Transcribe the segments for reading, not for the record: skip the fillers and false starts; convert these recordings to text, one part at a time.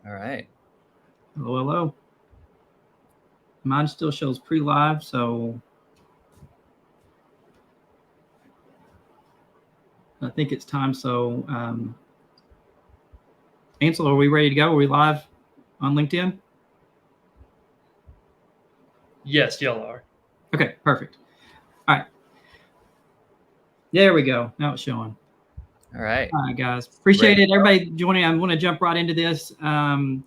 All right. Hello, hello. Mine still shows pre-live, so I think it's time. So, Ansel, are we ready to go? Are we live on LinkedIn? Yes, y'all are. Okay, perfect. All right. There we go. Now it's showing. All right. All right, guys. Appreciate it. Everybody joining. I'm going to jump right into this.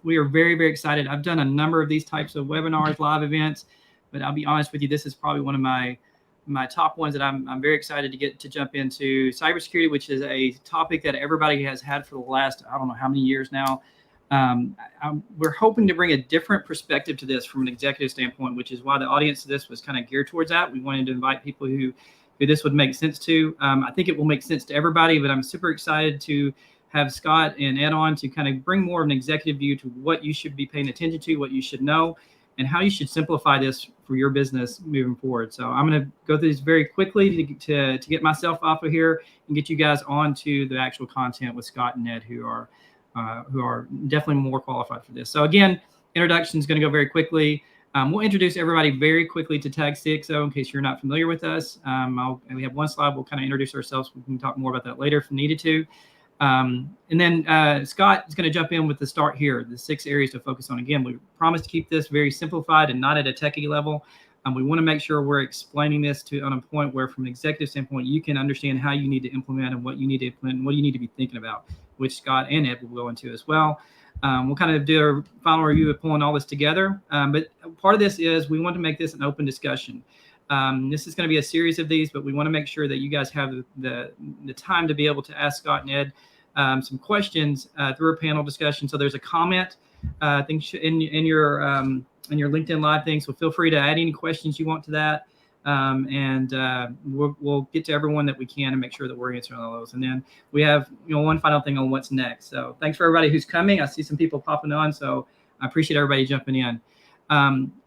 We are very, very excited. I've done a number of these types of webinars, live events, but I'll be honest with you, this is probably one of my top ones that I'm very excited to get to jump into. Cybersecurity, which is a topic that everybody has had for the last, I don't know how many years now. We're hoping to bring a different perspective to this from an executive standpoint, which is why the audience of this was kind of geared towards that. We wanted to invite people who this would make sense to. I think it will make sense to everybody, but I'm super excited to have Scott and Ed on to kind of bring more of an executive view to what you should be paying attention to, what you should know, and how you should simplify this for your business moving forward. So I'm going to go through this very quickly to get myself off of here and get you guys on to the actual content with Scott and Ed, who are definitely more qualified for this. So again, introduction is going to go very quickly. We'll introduce everybody very quickly to Tag CXO in case you're not familiar with us. We have one slide. We'll kind of introduce ourselves. We can talk more about that later if needed to. And then Scott is going to jump in with the start here, the 6 areas to focus on. Again, we promise to keep this very simplified and not at a techie level. We want to make sure we're explaining this on a point where, from an executive standpoint, you can understand how you need to implement and what you need to implement and what you need to be thinking about, which Scott and Ed will go into as well. We'll kind of do a final review of pulling all this together. But part of this is we want to make this an open discussion. This is going to be a series of these, but we want to make sure that you guys have the time to be able to ask Scott and Ed some questions through a panel discussion. So there's a comment thing in your LinkedIn Live thing. So feel free to add any questions you want to that. We'll get to everyone that we can and make sure that we're answering all those. And then we have one final thing on what's next. So thanks for everybody who's coming. I see some people popping on, so I appreciate everybody jumping in.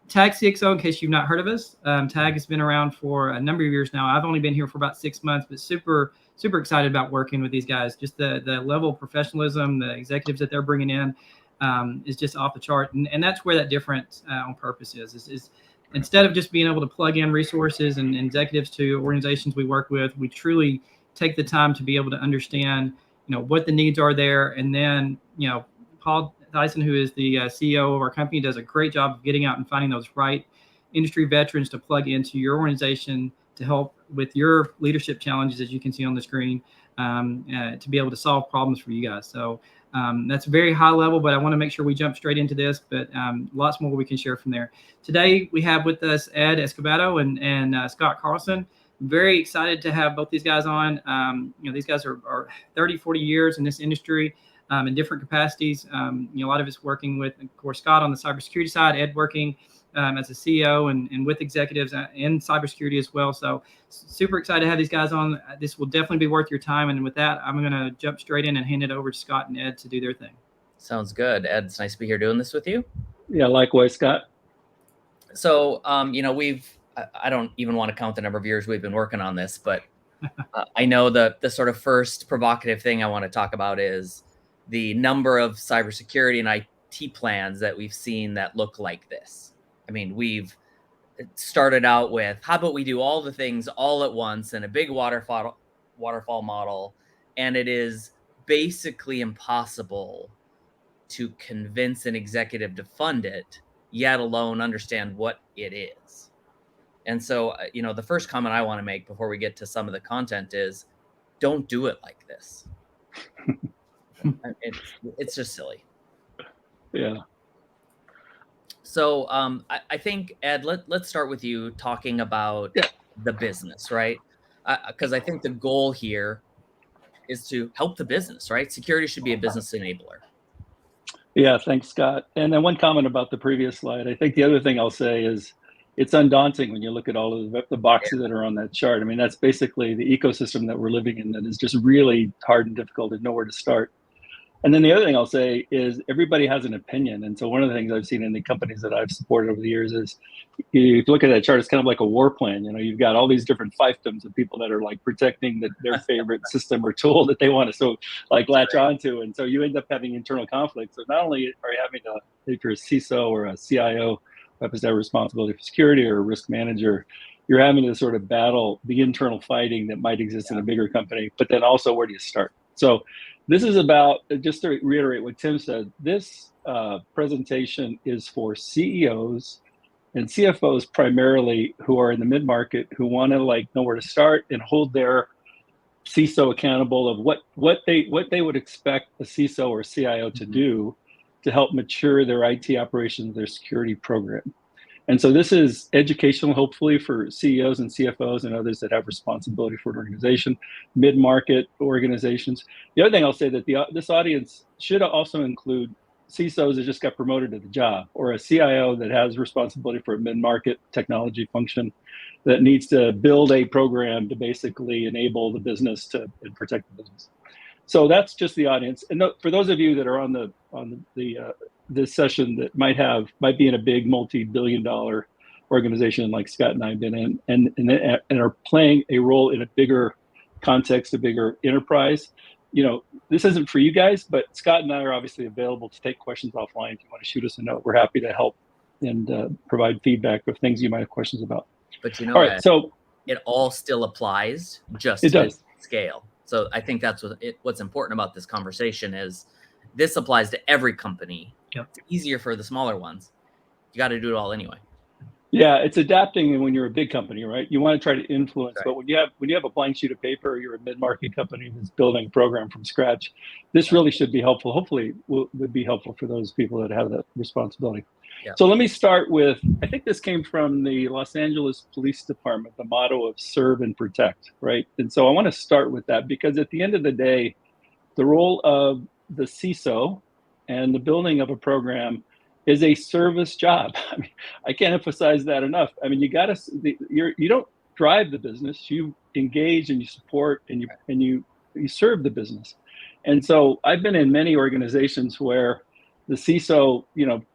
Tag CXO, in case you've not heard of us, Tag has been around for a number of years now. I've only been here for about 6 months, but super excited about working with these guys. Just the level of professionalism, the executives that they're bringing in is just off the chart. And that's where that difference on purpose is instead of just being able to plug in resources and executives to organizations we work with, we truly take the time to be able to understand, what the needs are there. And then, Paul Tyson, who is the CEO of our company, does a great job of getting out and finding those right industry veterans to plug into your organization to help with your leadership challenges, as you can see on the screen, to be able to solve problems for you guys. So that's very high level, but I want to make sure we jump straight into this, but lots more we can share from there. Today, we have with us Ed Escebedo and Scott Carlson. Very excited to have both these guys on. These guys are 30, 40 years in this industry in different capacities. A lot of it's working with, of course, Scott on the cybersecurity side, Ed working as a CEO and with executives in cybersecurity as well. So super excited to have these guys on. This will definitely be worth your time. And with that, I'm going to jump straight in and hand it over to Scott and Ed to do their thing. Sounds good. Ed, it's nice to be here doing this with you. Yeah, likewise, Scott. So, I don't even want to count the number of years we've been working on this, but I know the sort of first provocative thing I want to talk about is the number of cybersecurity and IT plans that we've seen that look like this. I mean, we've started out with, how about we do all the things all at once in a big waterfall model, and it is basically impossible to convince an executive to fund it, yet alone understand what it is. And so, the first comment I want to make before we get to some of the content is, don't do it like this. It's just silly. Yeah. So I think, Ed, let's start with you talking about the business, right? Because I think the goal here is to help the business, right? Security should be a business enabler. Yeah, thanks, Scott. And then one comment about the previous slide. I think the other thing I'll say is it's undaunting when you look at all of the boxes that are on that chart. I mean, that's basically the ecosystem that we're living in that is just really hard and difficult to know where to start. And then the other thing I'll say is everybody has an opinion. And so one of the things I've seen in the companies that I've supported over the years is you look at that chart, it's kind of like a war plan. You've got all these different fiefdoms of people that are like protecting their favorite system or tool that they want to latch onto. And so you end up having internal conflicts. So not only are you having to, if you're a CISO or a CIO, who happens to have responsibility for security, or a risk manager, you're having to sort of battle the internal fighting that might exist in a bigger company, but then also where do you start? So this is about, just to reiterate what Tim said, this presentation is for CEOs and CFOs primarily, who are in the mid-market, who want to know where to start and hold their CISO accountable of what they would expect a CISO or CIO to do to help mature their IT operations, their security program. And so this is educational, hopefully, for CEOs and CFOs and others that have responsibility for an organization, mid-market organizations. The other thing I'll say that this audience should also include CISOs that just got promoted to the job, or a CIO that has responsibility for a mid-market technology function that needs to build a program to basically enable the business and protect the business. So that's just the audience. And for those of you that are on this session that might be in a big multi-billion-dollar organization like Scott and I have been in, and are playing a role in a bigger context, a bigger enterprise, this isn't for you guys, but Scott and I are obviously available to take questions offline. If you want to shoot us a note, we're happy to help and provide feedback of things you might have questions about. But all right, so it all still applies, just it does scale. So I think that's what's important about this conversation is this applies to every company. Yep. It's easier for the smaller ones. You got to do it all anyway. Yeah, it's adapting when you're a big company, right? You want to try to influence, right. But when you have a blank sheet of paper, or you're a mid-market company that's building a program from scratch, this really should be helpful. Hopefully, would be helpful for those people that have that responsibility. Yeah. So let me start with, I think this came from the Los Angeles Police Department, the motto of serve and protect, right? And so I want to start with that because at the end of the day, the role of the CISO and the building of a program is a service job. I mean, I can't emphasize that enough. I mean, you don't drive the business, you engage and you support and you serve the business. And so I've been in many organizations where the CISO,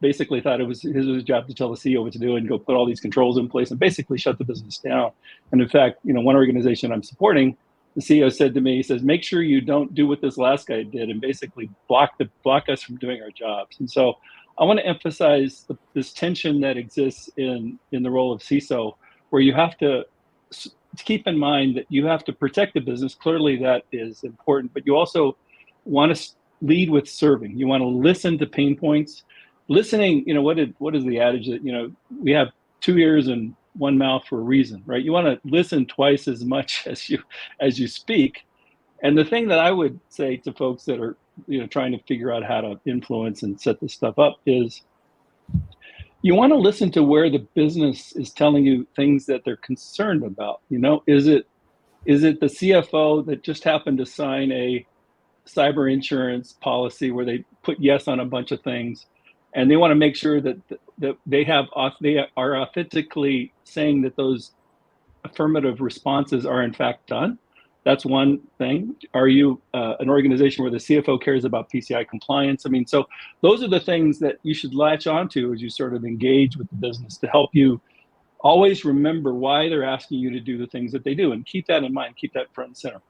basically thought it was his job to tell the CEO what to do and go put all these controls in place and basically shut the business down. And in fact, one organization I'm supporting, the CEO said to me, he says, make sure you don't do what this last guy did and basically block us from doing our jobs. And so I want to emphasize this tension that exists in the role of CISO, where you have to keep in mind that you have to protect the business. Clearly that is important, but you also want to lead with serving. You want to listen to pain points. Listening, what is the adage that, we have 2 ears and 1 mouth for a reason, right? You want to listen twice as much as you speak. And the thing that I would say to folks that are, trying to figure out how to influence and set this stuff up is you want to listen to where the business is telling you things that they're concerned about. Is it the CFO that just happened to sign a cyber insurance policy where they put yes on a bunch of things, and they want to make sure that they are authentically saying that those affirmative responses are in fact done? That's one thing. Are you an organization where the CFO cares about PCI compliance? I mean, so those are the things that you should latch onto as you sort of engage with the business to help you always remember why they're asking you to do the things that they do, and keep that in mind, keep that front and center.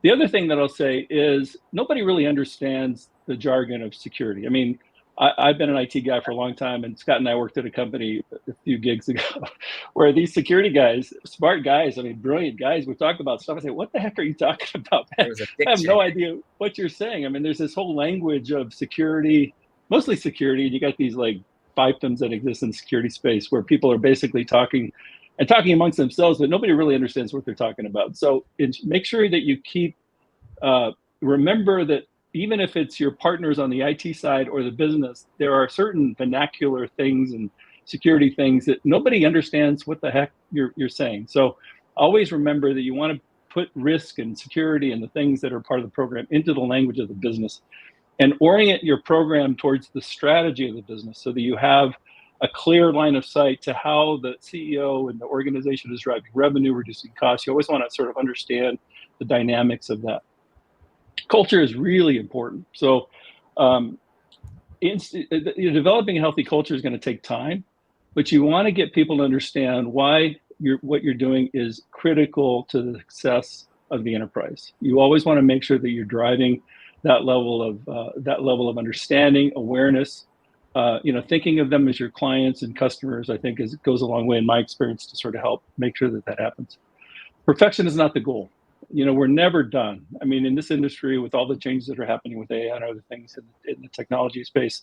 The other thing that I'll say is nobody really understands the jargon of security. I mean, I've been an IT guy for a long time, and Scott and I worked at a company a few gigs ago where these security guys, smart guys, I mean, brilliant guys, would talk about stuff. I say, what the heck are you talking about? I have no idea what you're saying. I mean, there's this whole language of security, mostly security, and you got these like fiefdoms that exist in the security space where people are basically talking amongst themselves, but nobody really understands what they're talking about. So make sure that you remember that even if it's your partners on the IT side or the business, there are certain vernacular things and security things that nobody understands what the heck you're saying. So always remember that you want to put risk and security and the things that are part of the program into the language of the business, and orient your program towards the strategy of the business so that you have a clear line of sight to how the CEO and the organization is driving revenue, reducing costs. You always want to sort of understand the dynamics of that. culture is really important. So developing a healthy culture is going to take time, but you want to get people to understand why what you're doing is critical to the success of the enterprise. You always want to make sure that you're driving that level of understanding, awareness. Thinking of them as your clients and customers, I think, goes a long way in my experience to sort of help make sure that happens. Perfection is not the goal. We're never done. I mean, in this industry, with all the changes that are happening with AI and other things in the technology space,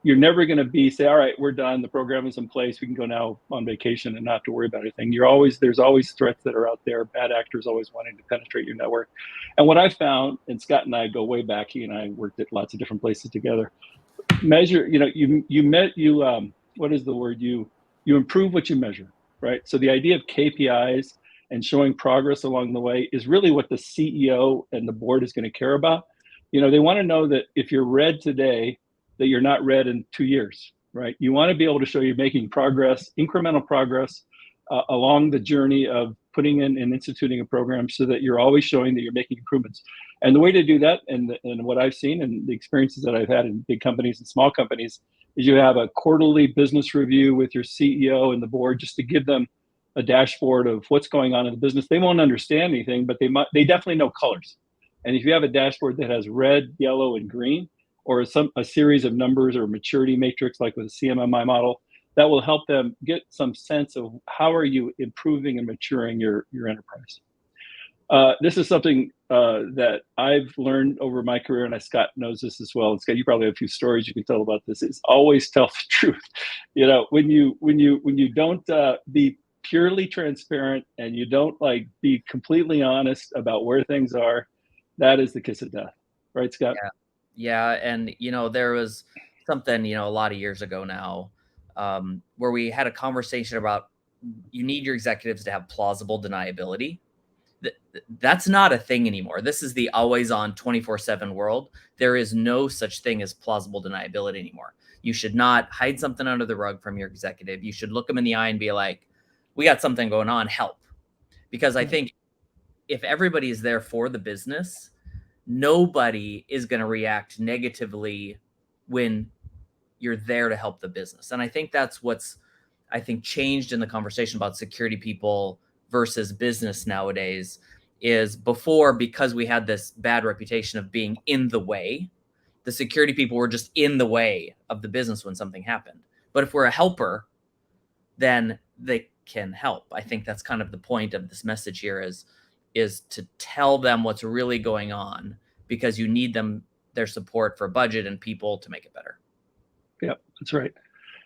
you're never going to say, all right, we're done. The program is in place. We can go now on vacation and not have to worry about anything. There's always threats that are out there. Bad actors always wanting to penetrate your network. And what I found, and Scott and I go way back. He and I worked at lots of different places together. Measure. What is the word? You improve what you measure, right? So the idea of KPIs and showing progress along the way is really what the CEO and the board is going to care about. They want to know that if you're red today, that you're not red in 2 years, right? You want to be able to show you're making progress, incremental progress along the journey of putting in and instituting a program, so that you're always showing that you're making improvements. And the way to do that, and what I've seen and the experiences that I've had in big companies and small companies, is you have a quarterly business review with your CEO and the board, just to give them a dashboard of what's going on in the business. They won't understand anything, but they definitely know colors. And if you have a dashboard that has red, yellow, and green, or a series of numbers or maturity matrix, like with a CMMI model, that will help them get some sense of how are you improving and maturing your enterprise. This is something that I've learned over my career, and Scott knows this as well. And Scott, you probably have a few stories you can tell about this. Is always tell the truth. When you don't be purely transparent, and you don't be completely honest about where things are, that is the kiss of death, right, Scott? Yeah. And there was something a lot of years ago now, where we had a conversation about, you need your executives to have plausible deniability. That's not a thing anymore. This is the always on 24/7 world. There is no such thing as plausible deniability anymore. You should not hide something under the rug from your executive. You should look them in the eye and be like, we got something going on, help. Because I think if everybody is there for the business, nobody is going to react negatively when you're there to help the business. And I think that's what's changed in the conversation about security people versus business nowadays. Is before, because we had this bad reputation of being in the way, the security people were just in the way of the business when something happened. But if we're a helper, then they can help. I think that's kind of the point of this message here, is to tell them what's really going on, because you need their support for budget and people to make it better. Yeah, that's right.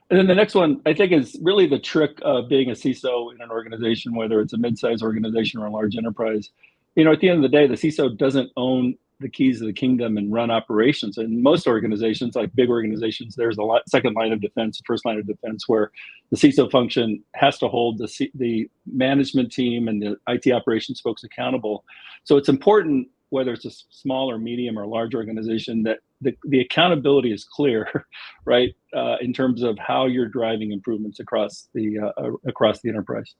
And then the next one, I think, is really the trick of being a CISO in an organization, whether it's a mid-sized organization or a large enterprise. At the end of the day, the CISO doesn't own the keys of the kingdom and run operations. In most organizations, like big organizations, there's a second line of defense, first line of defense, where the CISO function has to hold the management team and the IT operations folks accountable. So it's important, whether it's a small or medium or large organization, that the accountability is clear, right? In terms of how you're driving improvements across the enterprise.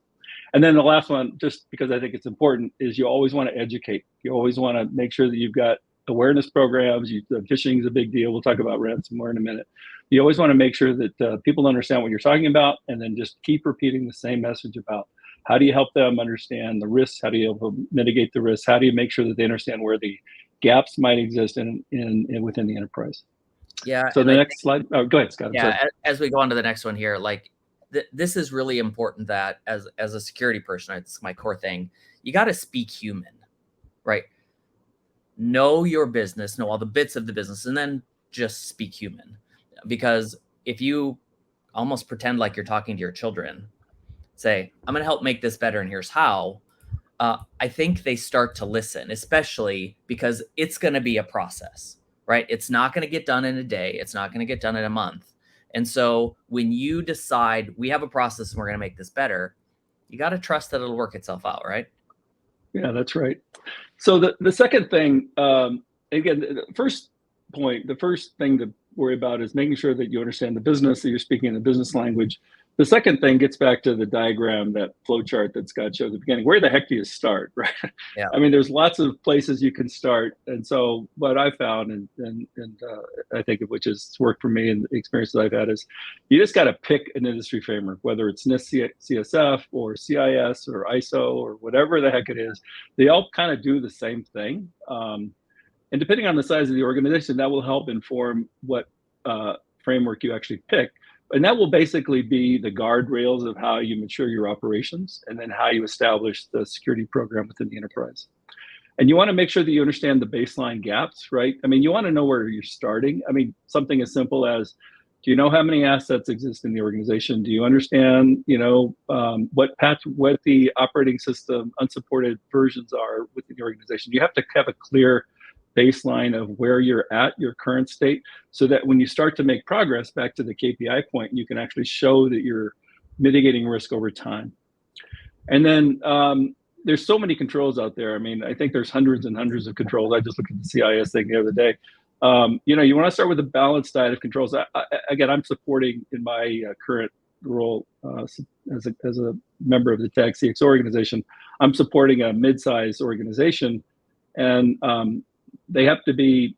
And then the last one, just because I think it's important, is you always want to educate. You always want to make sure that you've got awareness programs. Phishing is a big deal. We'll talk about ransomware in a minute. You always want to make sure that people understand what you're talking about, and then just keep repeating the same message about how do you help them understand the risks? How do you help them mitigate the risks? How do you make sure that they understand where the gaps might exist in within the enterprise? Yeah. So the next slide. Oh, go ahead, Scott. Yeah. As we go on to the next one here, this is really important, that as a security person, it's my core thing. You got to speak human, right? Know your business, know all the bits of the business, and then just speak human. Because if you almost pretend like you're talking to your children, say, I'm going to help make this better, and here's how, I think they start to listen, especially because it's going to be a process, right? It's not going to get done in a day. It's not going to get done in a month. And so when you decide we have a process and we're going to make this better, you got to trust that it'll work itself out, right? Yeah, that's right. So the second thing, again, the first thing to worry about is making sure that you understand the business, that you're speaking in the business language. The second thing gets back to the diagram, that flow chart that Scott showed at the beginning. Where the heck do you start, right? Yeah. I mean, there's lots of places you can start. And so what I found, and I think which has worked for me and the experiences I've had, is you just got to pick an industry framework, whether it's NIST CSF or CIS or ISO or whatever the heck it is. They all kind of do the same thing. And depending on the size of the organization, that will help inform what framework you actually pick. And that will basically be the guardrails of how you mature your operations and then how you establish the security program within the enterprise. And you want to make sure that you understand the baseline gaps, right? I mean, you want to know where you're starting. I mean, something as simple as, do you know how many assets exist in the organization? Do you understand, what the operating system unsupported versions are within the organization? You have to have a clear baseline of where you're at, your current state, so that when you start to make progress, back to the KPI point, you can actually show that you're mitigating risk over time. And then there's so many controls out there. I mean, I think there's hundreds and hundreds of controls. I just looked at the CIS thing the other day. You want to start with a balanced diet of controls. Again, I'm supporting in my current role as a member of the TAG CXO organization. I'm supporting a mid-sized organization, and they have to be,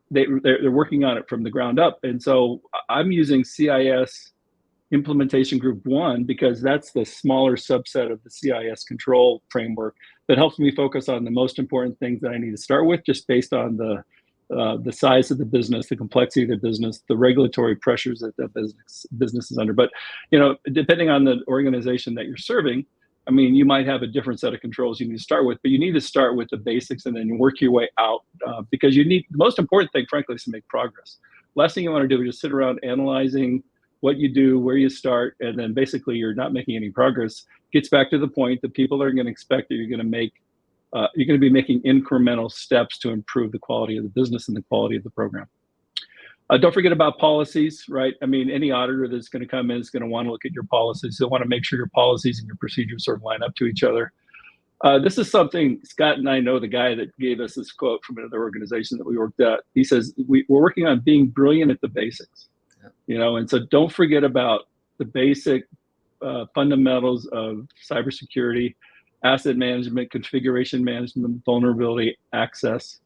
they're working on it from the ground up. And so I'm using CIS implementation group 1 because that's the smaller subset of the CIS control framework that helps me focus on the most important things that I need to start with, just based on the size of the business, the complexity of the business, the regulatory pressures that the business is under. But depending on the organization that you're serving, I mean, you might have a different set of controls you need to start with, but you need to start with the basics and then work your way out because the most important thing, frankly, is to make progress. Last thing you want to do is just sit around analyzing what you do, where you start, and then basically you're not making any progress. Gets back to the point that people are going to expect that you're going to be making incremental steps to improve the quality of the business and the quality of the program. Don't forget about policies, right? I mean, any auditor that's going to come in is going to want to look at your policies. They'll want to make sure your policies and your procedures sort of line up to each other. This is something Scott and I know the guy that gave us this quote from another organization that we worked at. He says, we're working on being brilliant at the basics, and so don't forget about the basic fundamentals of cybersecurity, asset management, configuration management, vulnerability, access.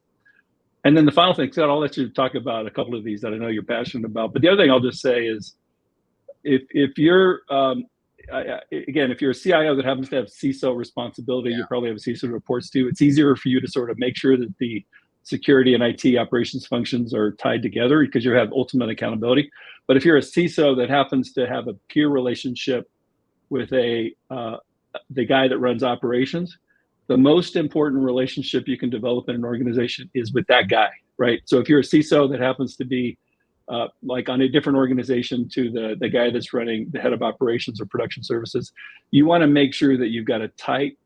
And then the final thing, Scott, I'll let you talk about a couple of these that I know you're passionate about. But the other thing I'll just say is, if you're, again, if you're a CIO that happens to have CISO responsibility, you probably have a CISO that reports to. It's easier for you to sort of make sure that the security and IT operations functions are tied together because you have ultimate accountability. But if you're a CISO that happens to have a peer relationship with the guy that runs operations, the most important relationship you can develop in an organization is with that guy, right? So if you're a CISO that happens to be like on a different organization to the guy that's running the head of operations or production services, you want to make sure that you've got a tight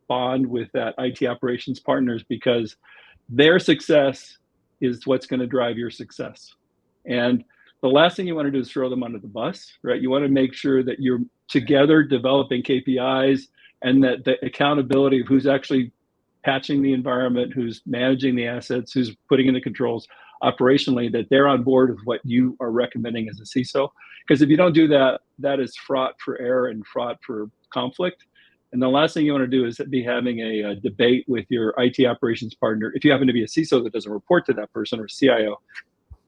bond with that IT operations partners because their success is what's going to drive your success. And the last thing you want to do is throw them under the bus, right? You want to make sure that you're together developing KPIs and that the accountability of who's actually patching the environment, who's managing the assets, who's putting in the controls operationally, that they're on board with what you are recommending as a CISO. Because if you don't do that, that is fraught for error and fraught for conflict. And the last thing you want to do is be having a debate with your IT operations partner, if you happen to be a CISO that doesn't report to that person, or CIO,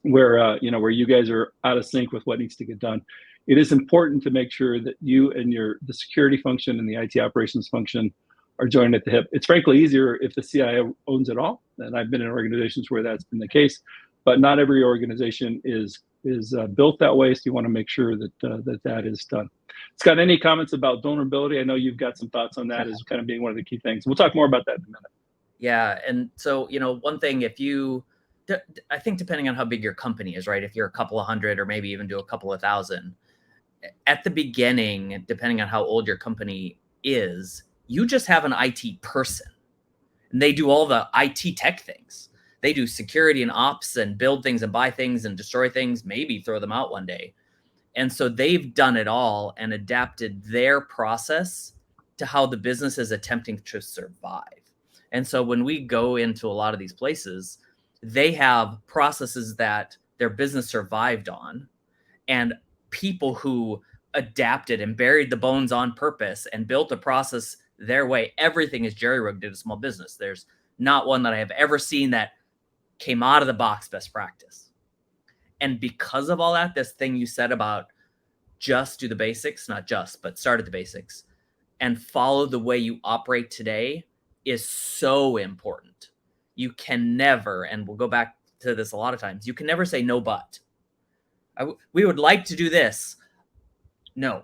where you guys are out of sync with what needs to get done. It is important to make sure that you and the security function and the IT operations function are joined at the hip. It's frankly easier if the CIO owns it all, and I've been in organizations where that's been the case, but not every organization is built that way, so you want to make sure that that is done. Scott, any comments about vulnerability? I know you've got some thoughts on that as kind of being one of the key things. We'll talk more about that in a minute. Yeah, and so, one thing, I think depending on how big your company is, right? If you're a couple of hundred or maybe even do a couple of thousand, at the beginning, depending on how old your company is, you just have an IT person and they do all the IT tech things. They do security and ops and build things and buy things and destroy things, maybe throw them out one day. And so they've done it all and adapted their process to how the business is attempting to survive. And so when we go into a lot of these places, they have processes that their business survived on, and people who adapted and buried the bones on purpose and built a process their way. Everything is jerry-rigged in a small business. There's not one that I have ever seen that came out of the box best practice. And because of all that, this thing you said about just do the basics, not just, but start at the basics and follow the way you operate today is so important. You can never, and we'll go back to this a lot of times, you can never say no, but. We would like to do this. No.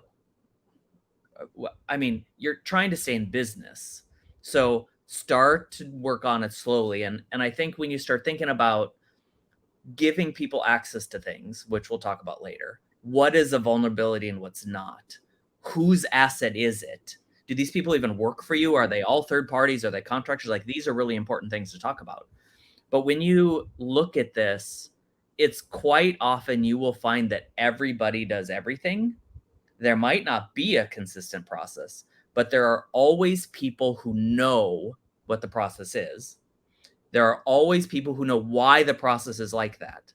I mean, you're trying to stay in business. So start to work on it slowly. And I think when you start thinking about giving people access to things, which we'll talk about later, what is a vulnerability and what's not? Whose asset is it? Do these people even work for you? Are they all third parties? Are they contractors? Like, these are really important things to talk about. But when you look at this, it's quite often you will find that everybody does everything. There might not be a consistent process, but there are always people who know what the process is. There are always people who know why the process is like that.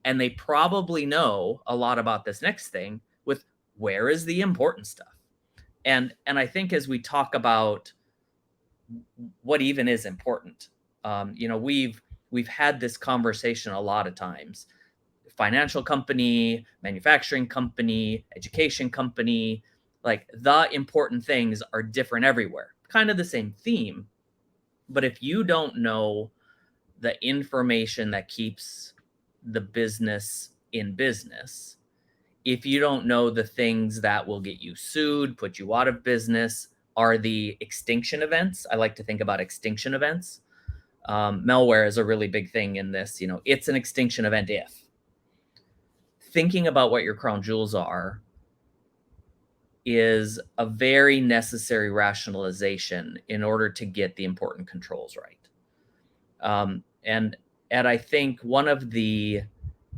And they probably know a lot about this next thing with where is the important stuff. And I think as we talk about what even is important, we've had this conversation a lot of times. Financial company, manufacturing company, education company, like the important things are different everywhere. Kind of the same theme. But if you don't know the information that keeps the business in business, if you don't know the things that will get you sued, put you out of business, are the extinction events. I like to think about extinction events. Malware is a really big thing in this. It's an extinction event if. Thinking about what your crown jewels are is a very necessary rationalization in order to get the important controls right. And I think one of the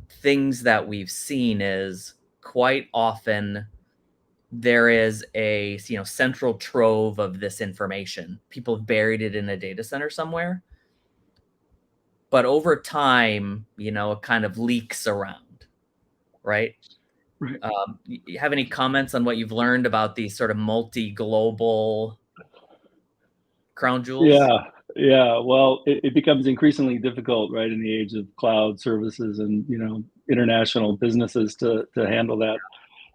things that we've seen is quite often there is a central trove of this information. People have buried it in a data center somewhere. But over time, it kind of leaks around, right? Right. You have any comments on what you've learned about these sort of multi-global crown jewels? Yeah. Well, it becomes increasingly difficult, right, in the age of cloud services and international businesses to handle that.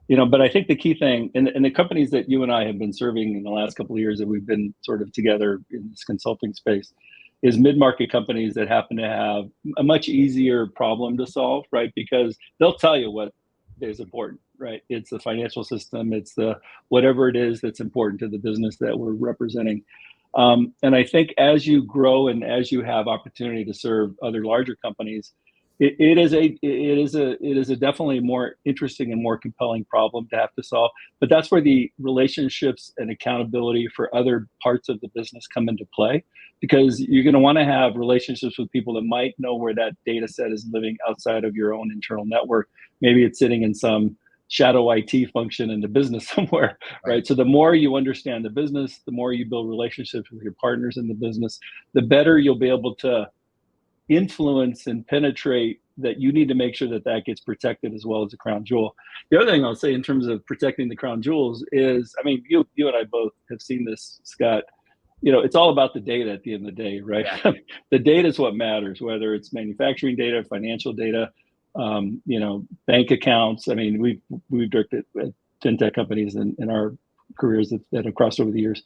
But I think the key thing, and the companies that you and I have been serving in the last couple of years that we've been sort of together in this consulting space, is mid-market companies that happen to have a much easier problem to solve, right? Because they'll tell you what is important, right? It's the financial system, it's the whatever it is that's important to the business that we're representing. And I think as you grow and as you have opportunity to serve other larger companies, it is a definitely more interesting and more compelling problem to have to solve. But that's where the relationships and accountability for other parts of the business come into play, because you're going to want to have relationships with people that might know where that data set is living outside of your own internal network. Maybe it's sitting in some shadow IT function in the business somewhere, right? So the more you understand the business, the more you build relationships with your partners in the business, the better you'll be able to influence and penetrate that. You need to make sure that that gets protected as well as the crown jewel. The other thing I'll say in terms of protecting the crown jewels is, I mean, you and I both have seen this, Scott. It's all about the data at the end of the day, right? Yeah. The data is what matters, whether it's manufacturing data, financial data, bank accounts. I mean, we've worked at fintech companies in our careers that have crossed over the years.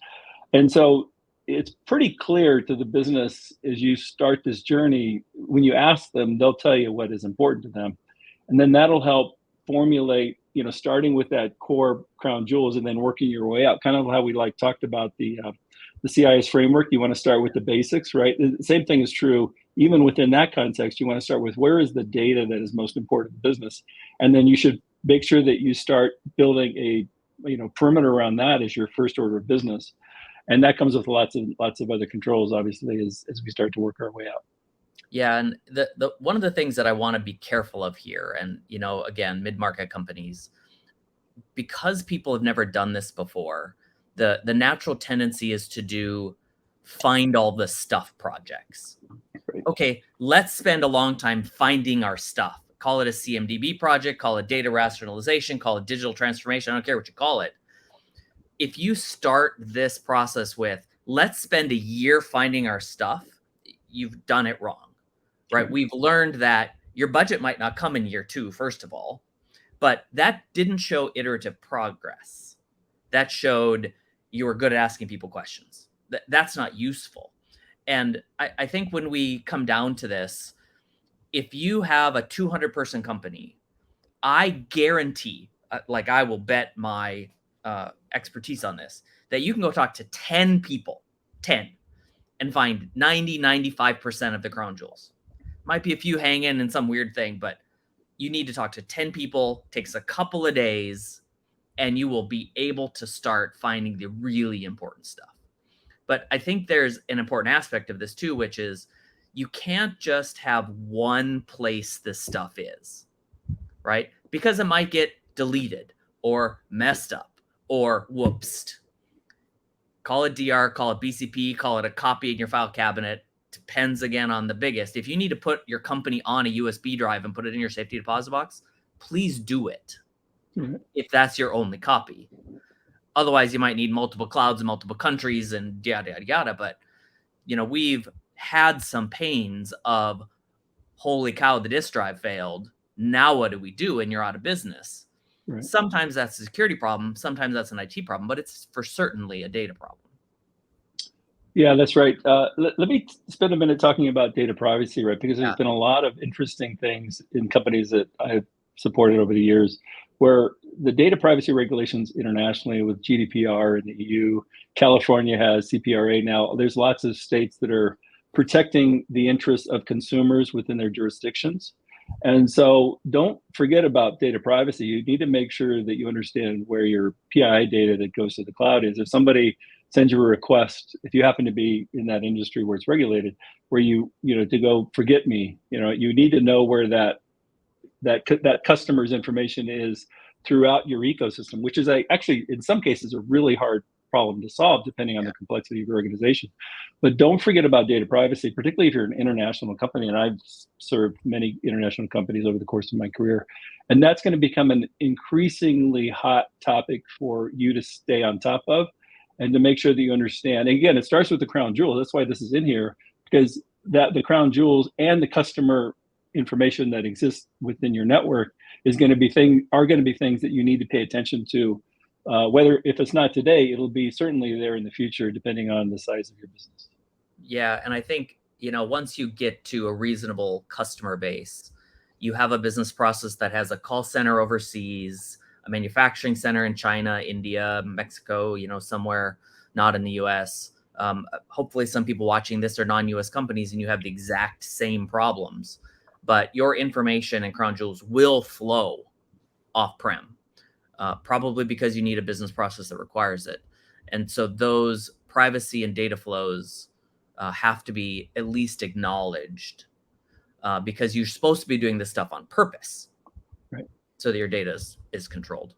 And so it's pretty clear to the business as you start this journey, when you ask them, they'll tell you what is important to them. And then that'll help formulate, starting with that core crown jewels and then working your way out, kind of how we talked about the CIS framework. You want to start with the basics, right? The same thing is true even within that context. You want to start with where is the data that is most important to the business, and then you should make sure that you start building a perimeter around that as your first order of business. And that comes with lots of other controls, obviously, as we start to work our way out. Yeah, and the one of the things that I want to be careful of here, and again, mid-market companies, because people have never done this before, the natural tendency is to do find all the stuff projects. Right. Okay, let's spend a long time finding our stuff. call it a CMDB project, call it data rationalization, call it digital transformation. I don't care what you call it. If you start this process with, let's spend a year finding our stuff, you've done it wrong, right? Sure. We've learned that your budget might not come in year 2, first of all, but that didn't show iterative progress. That showed you were good at asking people questions. That's not useful. And I think when we come down to this, if you have a 200-person company, I guarantee, like I will bet my expertise on this, that you can go talk to 10 people, 10, and find 95% of the crown jewels. Might be a few hanging in some weird thing, but you need to talk to 10 people, takes a couple of days, and you will be able to start finding the really important stuff. But I think there's an important aspect of this too, which is you can't just have one place this stuff is, right? Because it might get deleted or messed up or whoopsed. Call it DR, call it BCP, call it a copy in your file cabinet. Depends again on the biggest. If you need to put your company on a USB drive and put it in your safety deposit box, please do it. Mm-hmm. If that's your only copy. Otherwise, you might need multiple clouds in multiple countries and yada, yada, yada. But, we've had some pains of, holy cow, the disk drive failed. Now what do we do? And you're out of business. Right. Sometimes that's a security problem. Sometimes that's an IT problem, but it's for certainly a data problem. Yeah, that's right. Let me spend a minute talking about data privacy, right? Because there's been a lot of interesting things in companies that I've supported over the years where the data privacy regulations internationally with GDPR in the EU, California has CPRA now. There's lots of states that are protecting the interests of consumers within their jurisdictions. And so don't forget about data privacy. You need to make sure that you understand where your PII data that goes to the cloud is. If somebody sends you a request, if you happen to be in that industry where it's regulated, where to go forget me, you need to know where that customer's information is throughout your ecosystem, which is actually in some cases a really hard problem to solve depending on the complexity of your organization. But don't forget about data privacy, particularly if you're an international company. And I've served many international companies over the course of my career. And that's going to become an increasingly hot topic for you to stay on top of and to make sure that you understand. And again, it starts with the crown jewels. That's why this is in here, because the crown jewels and the customer information that exists within your network are going to be things that you need to pay attention to. Whether if it's not today, it'll be certainly there in the future, depending on the size of your business. Yeah, and I think once you get to a reasonable customer base, you have a business process that has a call center overseas, a manufacturing center in China, India, Mexico, somewhere not in the U.S. Hopefully, some people watching this are non-U.S. companies, and you have the exact same problems, but your information and crown jewels will flow off-prem. Probably because you need a business process that requires it. And so those privacy and data flows have to be at least acknowledged because you're supposed to be doing this stuff on purpose, right? So that your data is controlled.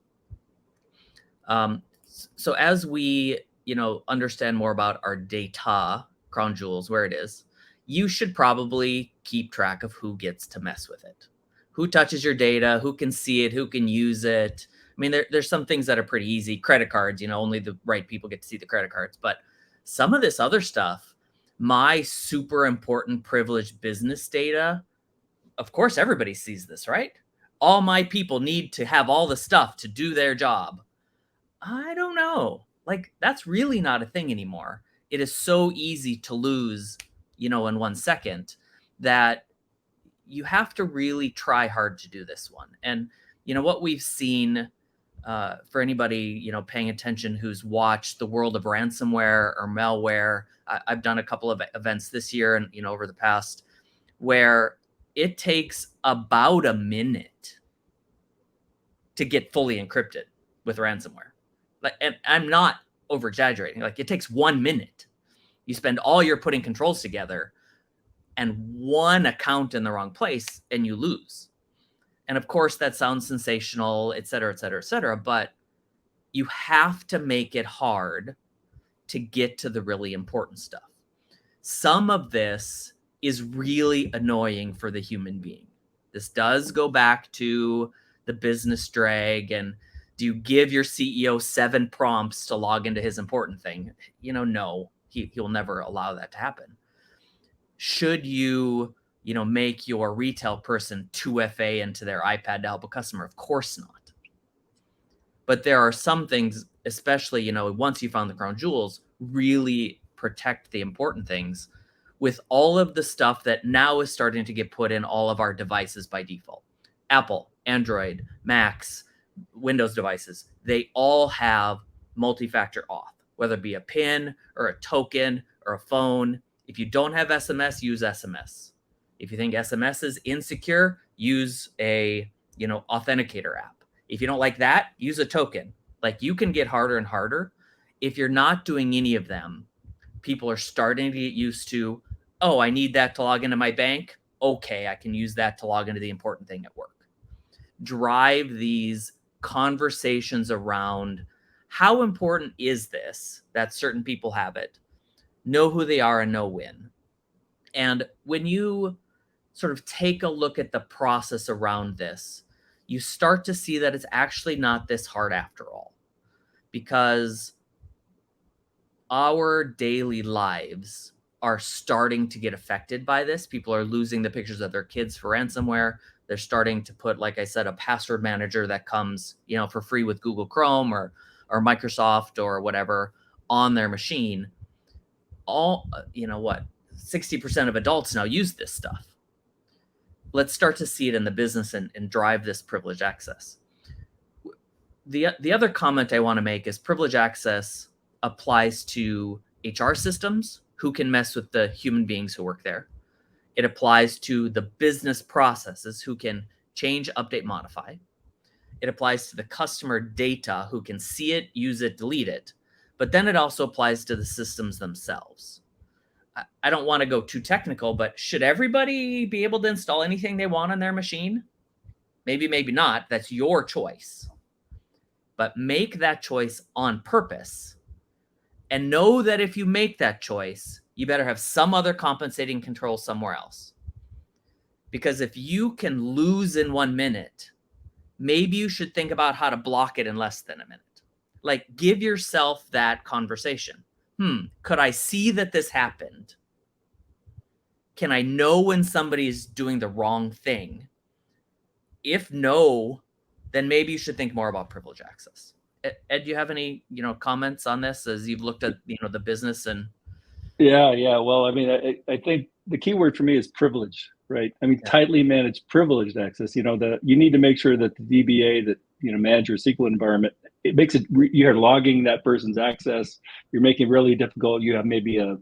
So as we, understand more about our data, crown jewels, where it is, you should probably keep track of who gets to mess with it, who touches your data, who can see it, who can use it. I mean, there's some things that are pretty easy. Credit cards, only the right people get to see the credit cards. But some of this other stuff, my super important privileged business data, of course, everybody sees this, right? All my people need to have all the stuff to do their job. I don't know. Like, that's really not a thing anymore. It is so easy to lose, in 1 second that you have to really try hard to do this one. And, what we've seen for anybody, paying attention who's watched the world of ransomware or malware, I've done a couple of events this year and, over the past where it takes about a minute to get fully encrypted with ransomware. And I'm not over exaggerating. Like, it takes 1 minute. You spend all your putting controls together and one account in the wrong place and you lose. And of course, that sounds sensational, et cetera, et cetera, et cetera. But you have to make it hard to get to the really important stuff. Some of this is really annoying for the human being. This does go back to the business drag. And do you give your CEO 7 prompts to log into his important thing? No, he'll never allow that to happen. Should you, make your retail person 2FA into their iPad to help a customer? Of course not. But there are some things, especially, once you found the crown jewels, really protect the important things with all of the stuff that now is starting to get put in all of our devices by default. Apple, Android, Macs, Windows devices, they all have multi-factor auth, whether it be a PIN or a token or a phone. If you don't have SMS, use SMS. If you think SMS is insecure, use a, authenticator app. If you don't like that, use a token. Like, you can get harder and harder. If you're not doing any of them, people are starting to get used to, oh, I need that to log into my bank. Okay, I can use that to log into the important thing at work. Drive these conversations around how important is this that certain people have it, know who they are, and know when. And when you sort of take a look at the process around this, you start to see that it's actually not this hard after all, because our daily lives are starting to get affected by this. People are losing the pictures of their kids for ransomware. They're starting to put, like I said, a password manager that comes, for free with Google Chrome or Microsoft or whatever on their machine. All, 60% of adults now use this stuff. Let's start to see it in the business and drive this privileged access. The other comment I want to make is privileged access applies to HR systems who can mess with the human beings who work there. It applies to the business processes who can change, update, modify. It applies to the customer data who can see it, use it, delete it. But then it also applies to the systems themselves. I don't want to go too technical, but should everybody be able to install anything they want on their machine? Maybe, maybe not. That's your choice. But make that choice on purpose. And know that if you make that choice, you better have some other compensating control somewhere else. Because if you can lose in 1 minute, maybe you should think about how to block it in less than a minute. Like, give yourself that conversation. Could I see that this happened? Can I know when somebody's doing the wrong thing? If no, then maybe you should think more about privileged access. Ed, do you have any, comments on this as you've looked at, the business and? Yeah. Well, I mean, I think the key word for me is privilege, right? I mean, tightly managed privileged access. You need to make sure that the DBA that manage your SQL environment, it makes it. You're logging that person's access. You're making it really difficult. You have maybe a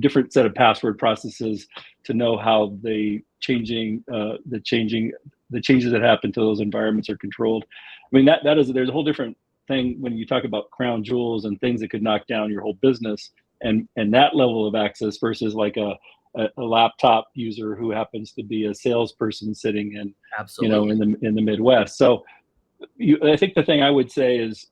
different set of password processes to know how the changes that happen to those environments are controlled. I mean, there's a whole different thing when you talk about crown jewels and things that could knock down your whole business, and that level of access versus like a laptop user who happens to be a salesperson sitting in Absolutely. in the Midwest. So I think the thing I would say is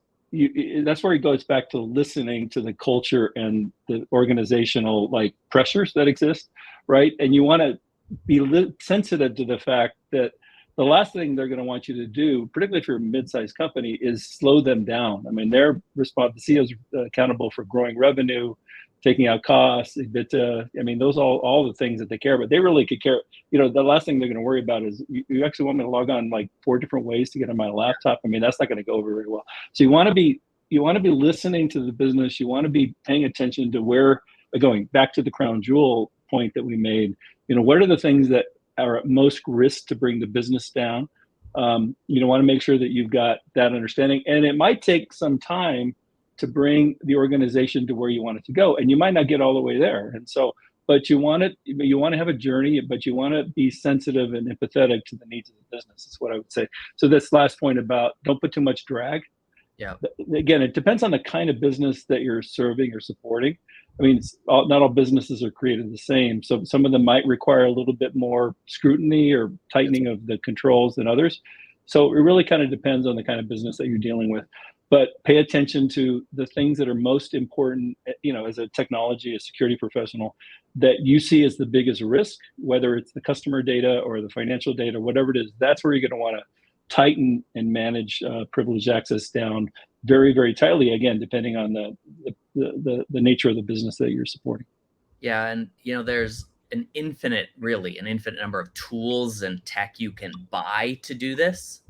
that's where it goes back to listening to the culture and the organizational pressures that exist, right? And you want to be sensitive to the fact that the last thing they're going to want you to do, particularly if you're a mid-sized company, is slow them down. I mean, the CEO's accountable for growing revenue, taking out costs, EBITDA. I mean, those all the things that they care about. They really could care. The last thing they're going to worry about is you actually want me to log on 4 different ways to get on my laptop. I mean, that's not going to go over very well. So you want to be listening to the business. You want to be paying attention to where, going back to the crown jewel point that we made. What are the things that are at most risk to bring the business down? You want to make sure that you've got that understanding, and it might take some time to bring the organization to where you want it to go, and you might not get all the way there. And so, but you want to have a journey, but you want to be sensitive and empathetic to the needs of the business. Is what I would say. So this last point about don't put too much drag. Yeah. Again, it depends on the kind of business that you're serving or supporting. I mean, not all businesses are created the same. So some of them might require a little bit more scrutiny or tightening of the controls than others. So it really kind of depends on the kind of business that you're dealing with. but pay attention to the things that are most important, as a technology, a security professional, that you see as the biggest risk, whether it's the customer data or the financial data, whatever it is. That's where you're going to want to tighten and manage privileged access down very, very tightly, again, depending on the nature of the business that you're supporting. Yeah, and there's an infinite number of tools and tech you can buy to do this.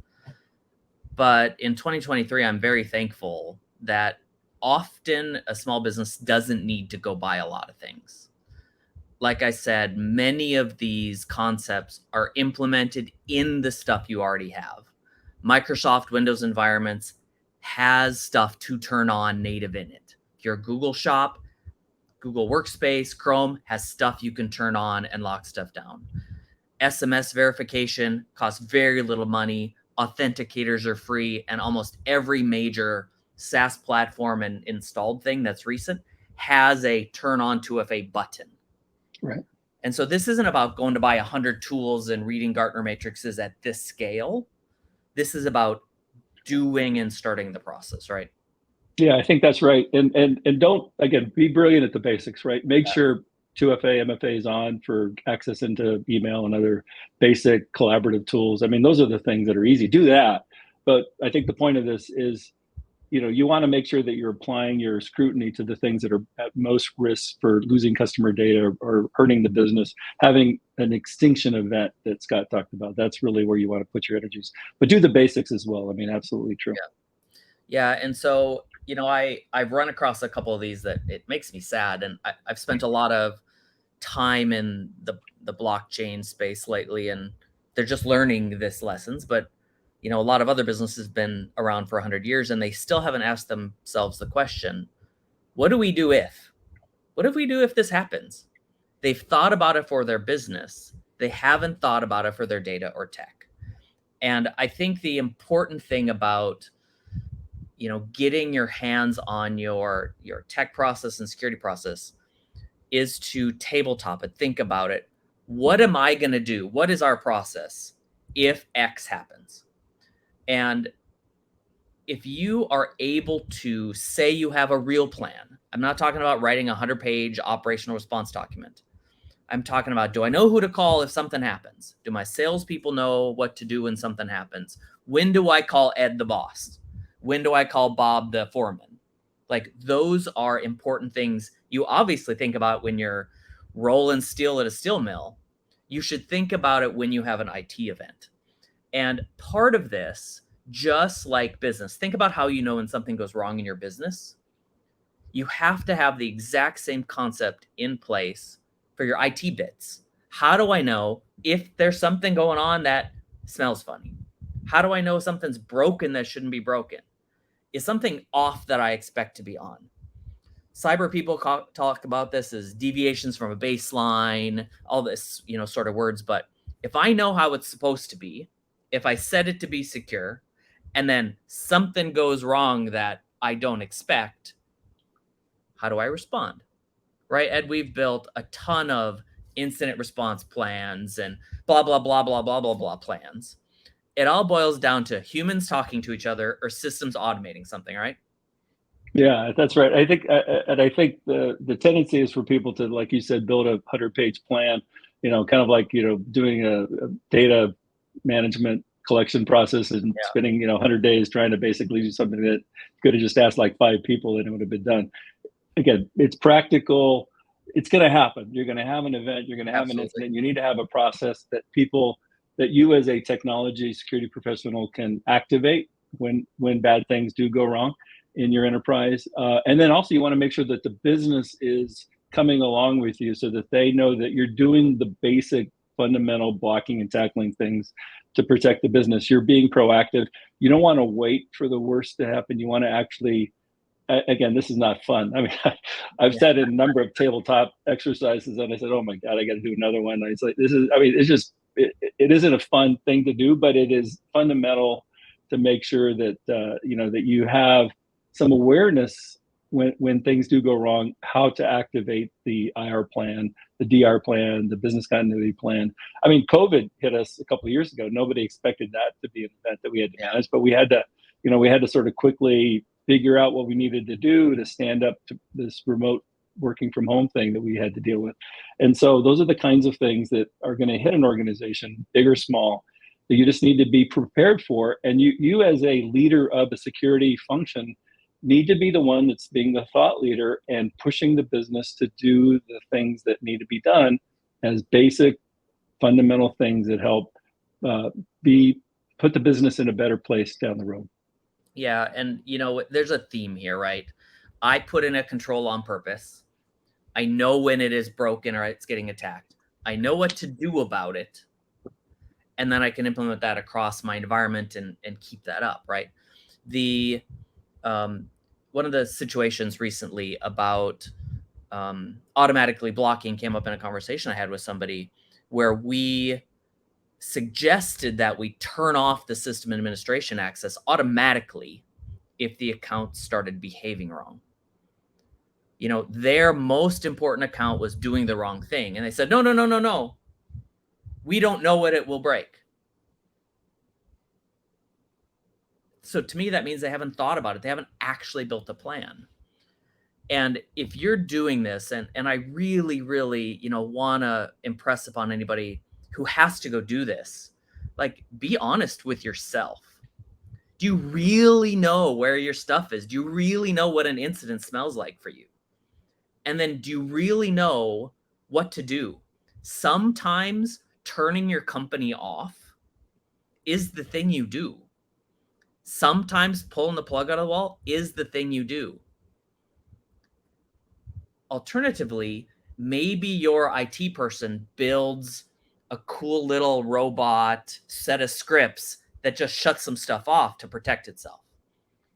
But in 2023, I'm very thankful that often a small business doesn't need to go buy a lot of things. Like I said, many of these concepts are implemented in the stuff you already have. Microsoft Windows environments has stuff to turn on native in it. If you're a Google shop, Google Workspace, Chrome has stuff you can turn on and lock stuff down. SMS verification costs very little money. Authenticators are free, and almost every major SaaS platform and installed thing that's recent has a turn on 2FA button. Right. And so this isn't about going to buy 100 tools and reading Gartner matrices at this scale. This is about doing and starting the process, right? Yeah, I think that's right. And don't, again, be brilliant at the basics, right? Make sure 2FA, MFA is on for access into email and other basic collaborative tools. I mean, those are the things that are easy. Do that. But I think the point of this is, you want to make sure that you're applying your scrutiny to the things that are at most risk for losing customer data or hurting the business, having an extinction event that Scott talked about. That's really where you want to put your energies. But do the basics as well. I mean, absolutely true. Yeah. And so, I've run across a couple of these that it makes me sad. And I've spent a lot of time in the blockchain space lately, and they're just learning this lessons. But, a lot of other businesses have been around for 100 years, and they still haven't asked themselves the question, what do we do if? What if we do if this happens? They've thought about it for their business. They haven't thought about it for their data or tech. And I think the important thing about getting your hands on your tech process and security process is to tabletop it. Think about it. What am I going to do? What is our process if X happens? And if you are able to say you have a real plan, I'm not talking about writing a 100-page operational response document. I'm talking about, do I know who to call if something happens? Do my salespeople know what to do when something happens? When do I call Ed the boss? When do I call Bob the foreman? Like, those are important things you obviously think about when you're rolling steel at a steel mill. You should think about it when you have an IT event. And part of this, just like business, think about how you know when something goes wrong in your business. You have to have the exact same concept in place for your IT bits. How do I know if there's something going on that smells funny? How do I know something's broken that shouldn't be broken? Is something off that I expect to be on? Cyber people talk about this as deviations from a baseline, all this, sort of words. But if I know how it's supposed to be, if I set it to be secure, and then something goes wrong that I don't expect, how do I respond? Right, Ed? We've built a ton of incident response plans and blah, blah, blah, blah, blah, blah, blah plans. It all boils down to humans talking to each other or systems automating something, right? Yeah, that's right. I think the tendency is for people to, like you said, build a 100-page plan, kind of like, doing a data management collection process and spending, 100 days trying to basically do something that could have just asked like 5 people and it would have been done. Again, it's practical. It's going to happen. You're going to have an event. You're going to have an incident. You need to have a process that you as a technology security professional can activate when bad things do go wrong in your enterprise. And then also you want to make sure that the business is coming along with you so that they know that you're doing the basic fundamental blocking and tackling things to protect the business. You're being proactive. You don't want to wait for the worst to happen. You want to actually, again, this is not fun. I mean, I've said a number of tabletop exercises and I said, oh my God, I got to do another one. It's like, it isn't a fun thing to do, but it is fundamental to make sure that, that you have some awareness when things do go wrong, how to activate the IR plan, the DR plan, the business continuity plan. I mean, COVID hit us a couple of years ago. Nobody expected that to be an event that we had to manage, but we had to sort of quickly figure out what we needed to do to stand up to this remote working from home thing that we had to deal with. And so those are the kinds of things that are going to hit an organization, big or small, that you just need to be prepared for. And you as a leader of a security function need to be the one that's being the thought leader and pushing the business to do the things that need to be done as basic fundamental things that help put the business in a better place down the road. Yeah, and there's a theme here, right? I put in a control on purpose. I know when it is broken or it's getting attacked. I know what to do about it. And then I can implement that across my environment and keep that up, right? The one of the situations recently about automatically blocking came up in a conversation I had with somebody where we suggested that we turn off the system administration access automatically if the account started behaving wrong. Their most important account was doing the wrong thing. And they said, no. We don't know what it will break. So to me, that means they haven't thought about it. They haven't actually built a plan. And if you're doing this, and I really, really, want to impress upon anybody who has to go do this, like, be honest with yourself. Do you really know where your stuff is? Do you really know what an incident smells like for you? And then do you really know what to do? Sometimes turning your company off is the thing you do. Sometimes pulling the plug out of the wall is the thing you do. Alternatively, maybe your IT person builds a cool little robot set of scripts that just shuts some stuff off to protect itself.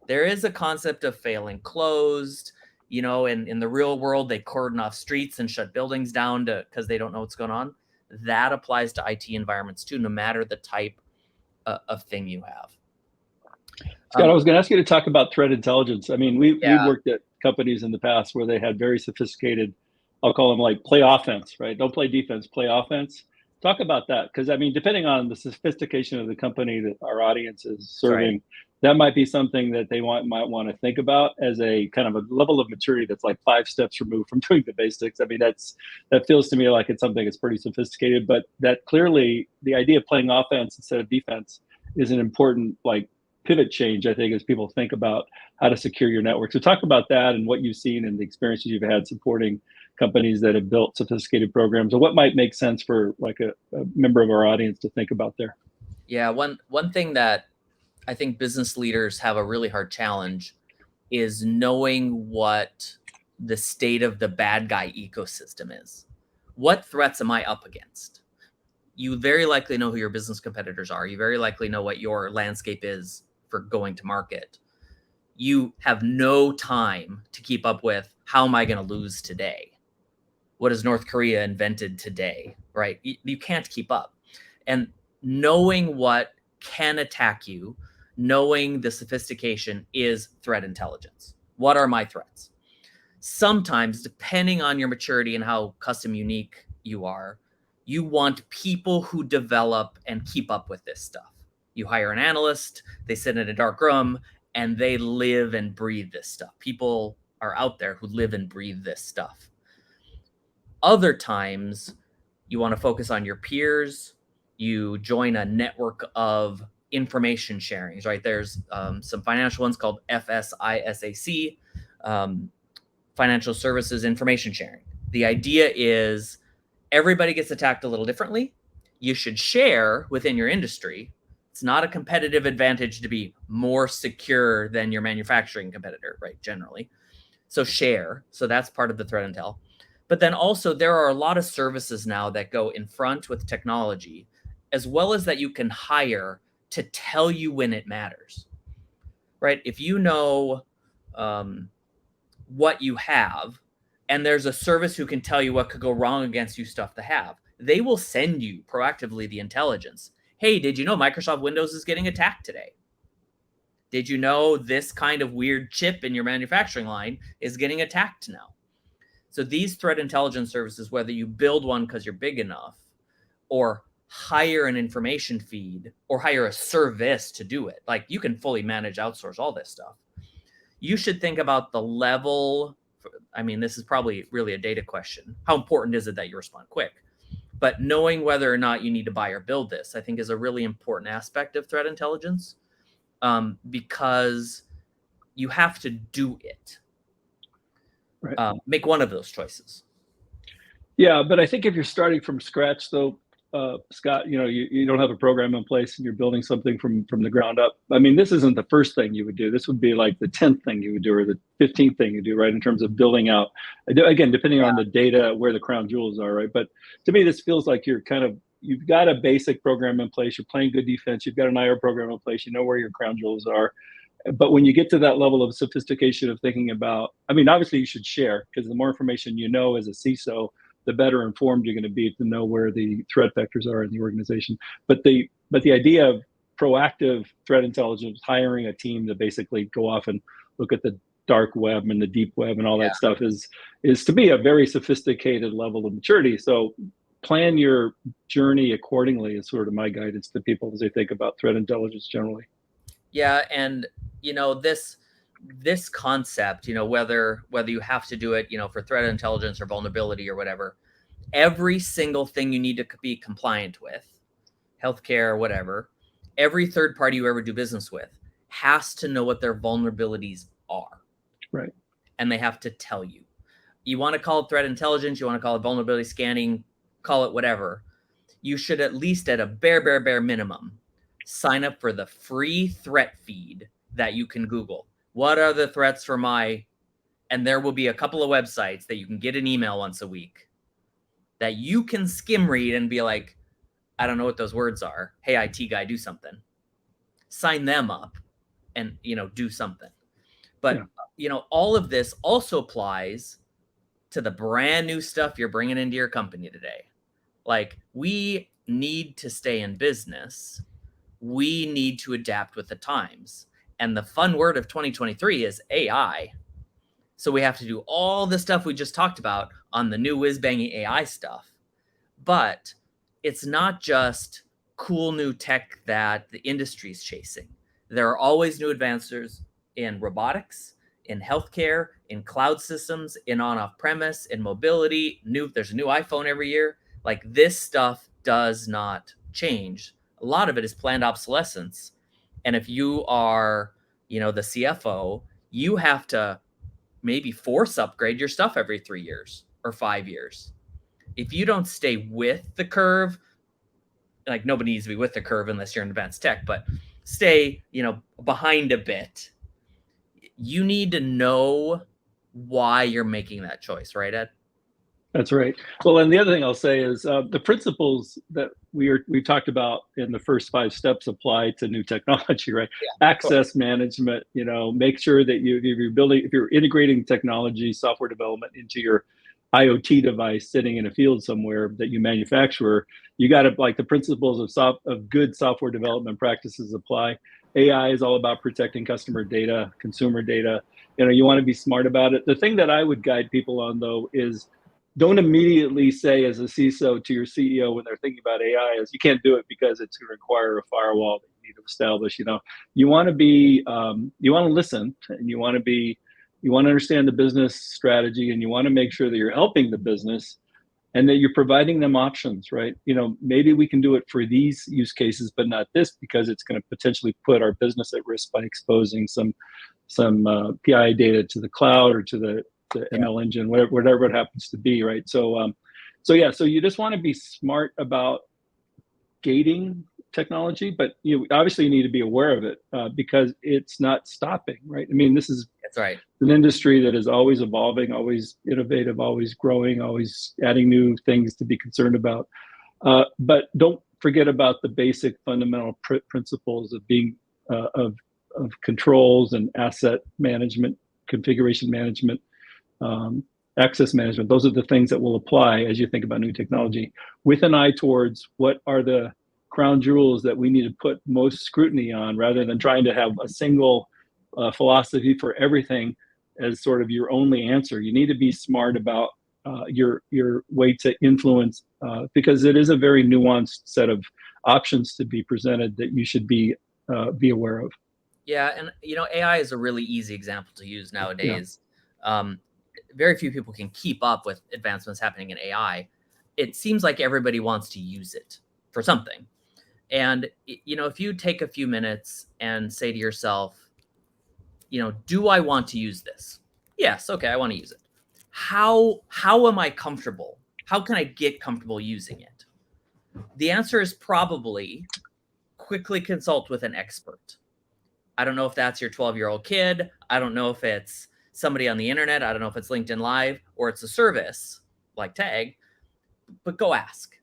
There is a concept of failing closed. In the real world, they cordon off streets and shut buildings down because they don't know what's going on. That applies to IT environments too, no matter the type of thing you have. Scott, I was going to ask you to talk about threat intelligence. I mean, we've worked at companies in the past where they had very sophisticated, I'll call them like play offense, right? Don't play defense, play offense. Talk about that. Because I mean, depending on the sophistication of the company that our audience is serving, that might be something that they might want to think about as a kind of a level of maturity that's like 5 steps removed from doing the basics. I mean, that feels to me like it's something that's pretty sophisticated, but that clearly the idea of playing offense instead of defense is an important pivot change, I think, as people think about how to secure your network. So talk about that and what you've seen and the experiences you've had supporting companies that have built sophisticated programs, and what might make sense for a member of our audience to think about there. Yeah, one thing that I think business leaders have a really hard challenge is knowing what the state of the bad guy ecosystem is. What threats am I up against? You very likely know who your business competitors are. You very likely know what your landscape is for going to market. You have no time to keep up with, how am I going to lose today? What has North Korea invented today, right? You can't keep up. And knowing what can attack you, knowing the sophistication is threat intelligence. What are my threats? Sometimes, depending on your maturity and how custom unique you are, you want people who develop and keep up with this stuff. You hire an analyst, they sit in a dark room, and they live and breathe this stuff. People are out there who live and breathe this stuff. Other times, you want to focus on your peers. You join a network of information sharings, right? There's some financial ones called FSISAC, financial services information sharing. The idea is everybody gets attacked a little differently. You should share within your industry. It's not a competitive advantage to be more secure than your manufacturing competitor, right? Generally. So share. So that's part of the threat intel. But then also there are a lot of services now that go in front with technology, as well as that you can hire to tell you when it matters, right? If you know what you have, and there's a service who can tell you what could go wrong against you stuff to have, they will send you proactively the intelligence. Hey, did you know Microsoft Windows is getting attacked today? Did you know this kind of weird chip in your manufacturing line is getting attacked now? So these threat intelligence services, whether you build one because you're big enough, or hire an information feed, or hire a service to do it, like you can fully manage, outsource all this stuff. you should think about the level. I mean, this is probably really a data question. How important is it that you respond quick? But knowing whether or not you need to buy or build this, I think, is a really important aspect of threat intelligence, because you have to do it. Right. Make one of those choices. Yeah, but I think if you're starting from scratch, though, Scott, you don't have a program in place and you're building something from the ground up. I mean, this isn't the first thing you would do. This would be like the 10th thing you would do, or the 15th thing you do, right? In terms of building out, again, depending on the data, where the crown jewels are, right? But to me, this feels like you've got a basic program in place. You're playing good defense. You've got an IR program in place. You know where your crown jewels are. But when you get to that level of sophistication of thinking about, I mean, obviously you should share, because the more information you know as a CISO, the better informed you're going to be to know where the threat vectors are in the organization. But the idea of proactive threat intelligence, hiring a team to basically go off and look at the dark web and the deep web and all that stuff is to me a very sophisticated level of maturity. So plan your journey accordingly is sort of my guidance to people as they think about threat intelligence generally. Yeah, and this concept, whether you have to do it, for threat intelligence or vulnerability or whatever, every single thing you need to be compliant with, healthcare or whatever, every third party you ever do business with has to know what their vulnerabilities are. Right. And they have to tell you. You want to call it threat intelligence, you want to call it vulnerability scanning, call it whatever. You should at least, at a bare minimum, sign up for the free threat feed that you can Google. What are the threats for and there will be a couple of websites that you can get an email once a week that you can skim read and be like, I don't know what those words are. Hey, IT guy, do something. Sign them up and, do something. But, all of this also applies to the brand new stuff you're bringing into your company today. Like, we need to stay in business. We need to adapt with the times. And the fun word of 2023 is AI. So we have to do all the stuff we just talked about on the new whiz-banging AI stuff. But it's not just cool new tech that the industry is chasing. There are always new advances in robotics, in healthcare, in cloud systems, in on-off premise, in mobility. There's a new iPhone every year. Like, this stuff does not change. A lot of it is planned obsolescence. And if you are, the CFO, you have to maybe force upgrade your stuff every 3 years or 5 years. If you don't stay with the curve, like, nobody needs to be with the curve unless you're in advanced tech, but stay, behind a bit. You need to know why you're making that choice, right, Ed? That's right. Well, and the other thing I'll say is the principles that we talked about in the first 5 steps apply to new technology, right? Yeah, access management, make sure that if you're integrating technology, software development into your IoT device sitting in a field somewhere that you manufacture, you got to, like, the principles of good software development practices apply. AI is all about protecting customer data, consumer data. You want to be smart about it. The thing that I would guide people on, though, is don't immediately say as a CISO to your CEO when they're thinking about AI is you can't do it because it's going to require a firewall that you need to establish. You want to be, you want to listen, and you want to understand the business strategy, and you want to make sure that you're helping the business and that you're providing them options, right? Maybe we can do it for these use cases, but not this, because it's going to potentially put our business at risk by exposing some PI data to the cloud or to the ML engine, whatever it happens to be, right? So you just want to be smart about gating technology, but you obviously need to be aware of it because it's not stopping, right? I mean, that's right. An industry that is always evolving, always innovative, always growing, always adding new things to be concerned about. But don't forget about the basic fundamental principles of being of controls and asset management, configuration management, access management. Those are the things that will apply as you think about new technology, with an eye towards what are the crown jewels that we need to put most scrutiny on, rather than trying to have a single philosophy for everything as sort of your only answer. You need to be smart about your way to influence, because it is a very nuanced set of options to be presented that you should be aware of. Yeah, and AI is a really easy example to use nowadays. Very few people can keep up with advancements happening in AI. It seems like everybody wants to use it for something. And if you take a few minutes and say to yourself, do I want to use this? Yes, okay, I want to use it. How am I comfortable? How can I get comfortable using it? The answer is probably quickly consult with an expert. I don't know if that's your 12-year-old kid. I don't know if it's somebody on the internet. I don't know if it's LinkedIn Live or it's a service like Tag, but go ask.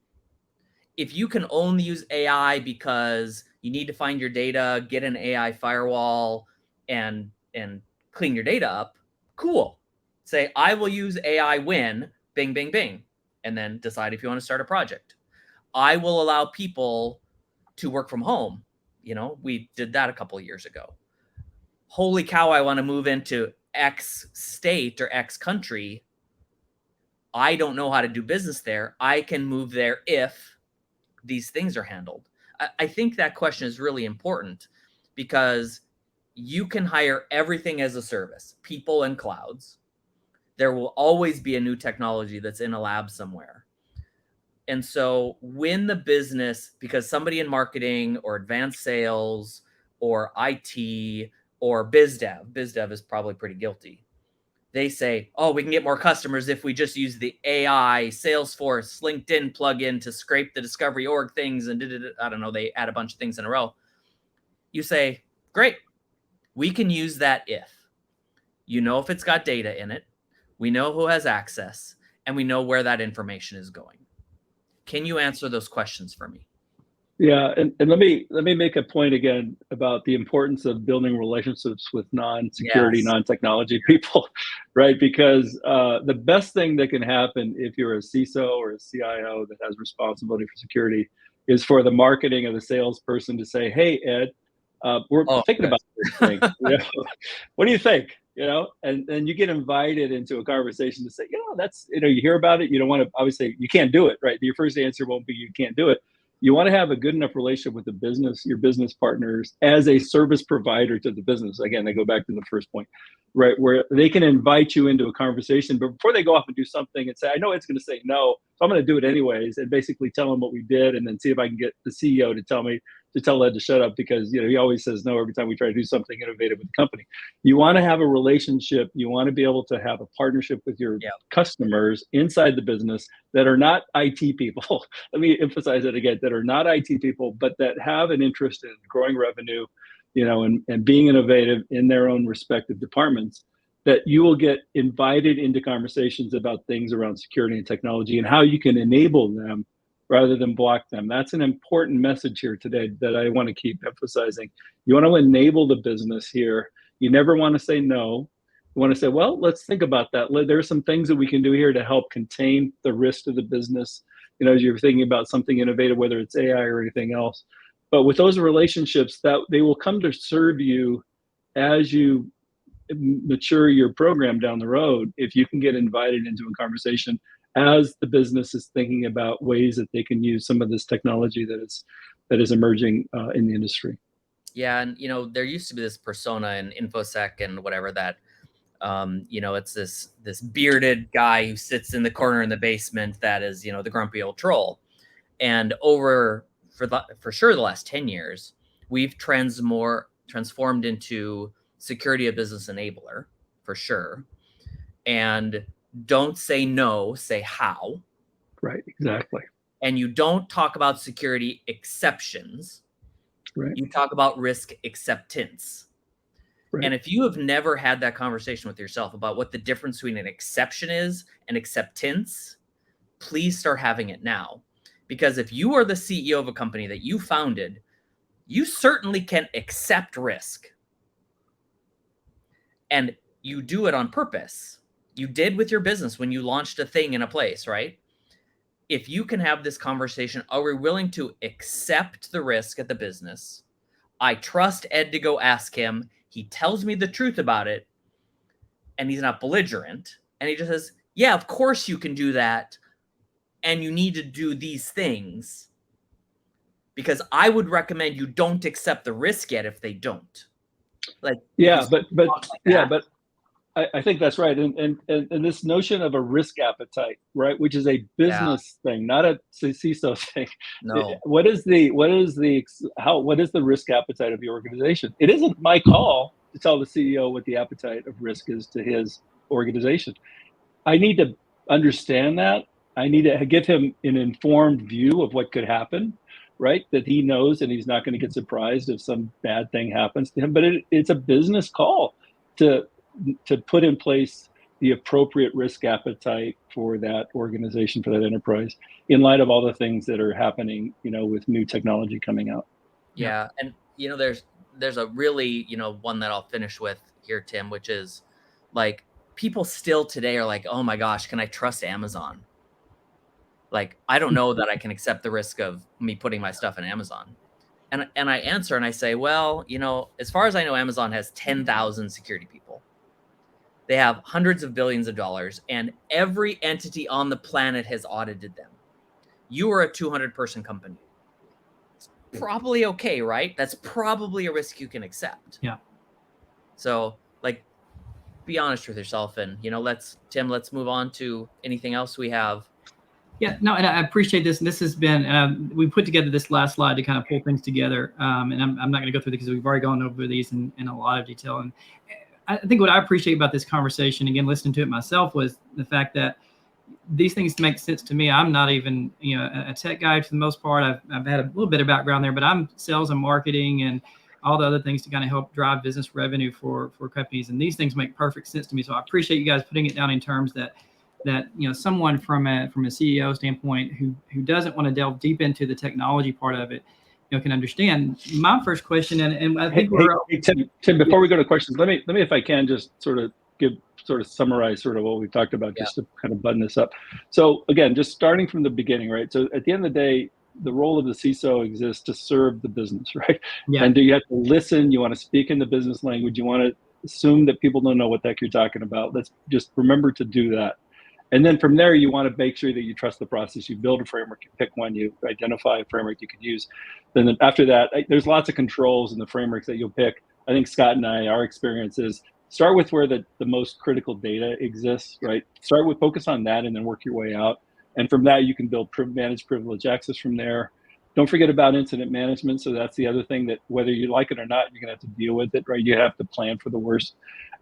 If you can only use AI because you need to find your data, get an AI firewall, and clean your data up, cool. Say, I will use AI when bing, bing, bing, and then decide if you want to start a project. I will allow people to work from home. We did that a couple of years ago. Holy cow, I want to move into X state or X country. I don't know how to do business there. I can move there if these things are handled. I think that question is really important because you can hire everything as a service, people and clouds. There will always be a new technology that's in a lab somewhere. And so when the business, because somebody in marketing or advanced sales or IT or biz dev is probably pretty guilty. They say, oh, we can get more customers if we just use the AI, Salesforce, LinkedIn plugin to scrape the discovery org things and I don't know, they add a bunch of things in a row. You say, great, we can use that if. If it's got data in it, we know who has access, and we know where that information is going. Can you answer those questions for me? Yeah, and let me make a point again about the importance of building relationships with non-security, Yes. non-technology people, right? Because the best thing that can happen if you're a CISO or a CIO that has responsibility for security is for the marketing or the salesperson to say, "Hey, Ed, we're thinking about this thing. What do you think?" And then you get invited into a conversation to say, that's you hear about it. You don't want to obviously you can't do it, right? Your first answer won't be you can't do it. You want to have a good enough relationship with the business, your business partners, as a service provider to the business. Again, I go back to the first point, right? Where they can invite you into a conversation, but before they go off and do something and say, I know it's going to say no, so I'm going to do it anyways, and basically tell them what we did, and then see if I can get the CEO to tell Ed to shut up because he always says no every time we try to do something innovative with the company. You want to have a relationship. You want to be able to have a partnership with your customers inside the business that are not IT people. Let me emphasize it again, that are not IT people, but that have an interest in growing revenue, and being innovative in their own respective departments, that you will get invited into conversations about things around security and technology and how you can enable them rather than block them. That's an important message here today that I want to keep emphasizing. You want to enable the business here. You never want to say no. You want to say, well, let's think about that. There's some things that we can do here to help contain the risk of the business, as you're thinking about something innovative, whether it's AI or anything else. But with those relationships, that they will come to serve you as you mature your program down the road, if you can get invited into a conversation as the business is thinking about ways that they can use some of this technology that is emerging in the industry. Yeah, and there used to be this persona in InfoSec and whatever that it's this bearded guy who sits in the corner in the basement that is the grumpy old troll. And for sure the last 10 years, we've transformed into security a business enabler for sure. And don't say no, say how. Right, exactly. And you don't talk about security exceptions. Right. You talk about risk acceptance. Right. And if you have never had that conversation with yourself about what the difference between an exception is and acceptance, please start having it now. Because if you are the CEO of a company that you founded, you certainly can accept risk. And you do it on purpose. You did with your business when you launched a thing in a place, right? If you can have this conversation, are we willing to accept the risk at the business? I trust Ed to go ask him. He tells me the truth about it, and he's not belligerent. And he just says, yeah, of course you can do that. And you need to do these things because I would recommend you don't accept the risk yet if they don't. Like, Yeah, but but I think that's right. And this notion of a risk appetite, right, which is a business thing, not a CISO thing. No. What is the risk appetite of the organization? It isn't my call to tell the CEO what the appetite of risk is to his organization. I need to understand that. I need to give him an informed view of what could happen, right? That he knows, and he's not going to get surprised if some bad thing happens to him. But it's a business call to put in place the appropriate risk appetite for that organization, for that enterprise, in light of all the things that are happening, with new technology coming out. Yeah. And, there's a really, one that I'll finish with here, Tim, which is like, people still today are like, oh my gosh, can I trust Amazon? Like, I don't know that I can accept the risk of me putting my stuff in Amazon. And I answer and I say, well, as far as I know, Amazon has 10,000 security people. They have hundreds of billions of dollars, and every entity on the planet has audited them. You are a 200-person company. It's probably okay, right? That's probably a risk you can accept. Yeah. So, like, be honest with yourself, and let's move on to anything else we have. Yeah, no, and I appreciate this. And this has been, we put together this last slide to kind of pull things together. And I'm not going to go through because we've already gone over these in a lot of detail. And I think what I appreciate about this conversation, again, listening to it myself, was the fact that these things make sense to me. I'm not even, a tech guy for the most part. I've had a little bit of background there, but I'm sales and marketing and all the other things to kind of help drive business revenue for companies. And these things make perfect sense to me. So I appreciate you guys putting it down in terms that someone from a CEO standpoint who doesn't want to delve deep into the technology part of it, can understand. My first question, and I think hey, Tim, before we go to questions, let me if I can just sort of summarize sort of what we talked about, just to kind of button this up. So again, just starting from the beginning, right? So at the end of the day, the role of the CISO exists to serve the business, right? Yeah. And you have to listen, you want to speak in the business language, you want to assume that people don't know what the heck you're talking about. Let's just remember to do that. And then from there, you want to make sure that you trust the process. You build a framework, you pick one, you identify a framework you could use. Then after that, there's lots of controls in the frameworks that you'll pick. I think Scott and our experience is start with where the most critical data exists, right? Focus on that and then work your way out. And from that, you can build managed privilege access from there. Don't forget about incident management. So that's the other thing that whether you like it or not, you're gonna have to deal with it, right? You have to plan for the worst.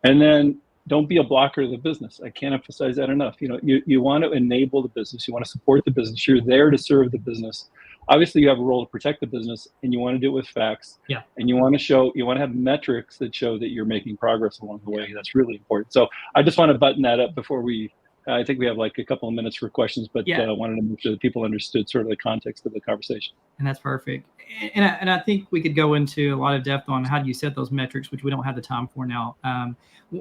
And then don't be a blocker of the business. I can't emphasize that enough. You want to enable the business. You want to support the business. You're there to serve the business. Obviously, you have a role to protect the business, and you want to do it with facts. Yeah. And you want to have metrics that show that you're making progress along the way. That's really important. So I just want to button that up before I think we have like a couple of minutes for questions, but I wanted to make sure that people understood sort of the context of the conversation. And that's perfect. And I think we could go into a lot of depth on how do you set those metrics, which we don't have the time for now.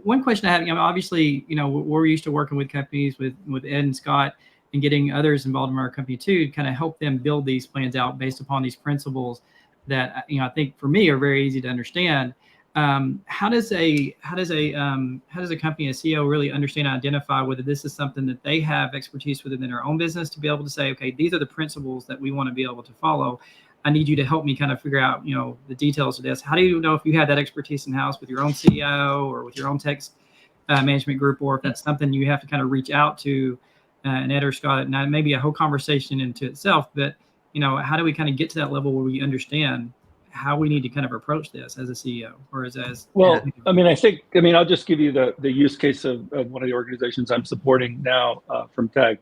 One question I have, obviously, we're used to working with companies with Ed and Scott and getting others involved in our company too, to kind of help them build these plans out based upon these principles that, I think for me are very easy to understand. How does a company, a CEO, really understand and identify whether this is something that they have expertise within their own business to be able to say, okay, these are the principles that we want to be able to follow. I need you to help me kind of figure out, the details of this. How do you know if you have that expertise in house with your own CEO or with your own tech management group, or if that's something you have to kind of reach out to an Ed or Scott, and maybe a whole conversation into itself, but how do we kind of get to that level where we understand how we need to kind of approach this as a CEO or as well, I'll just give you the use case of one of the organizations I'm supporting now from TAG.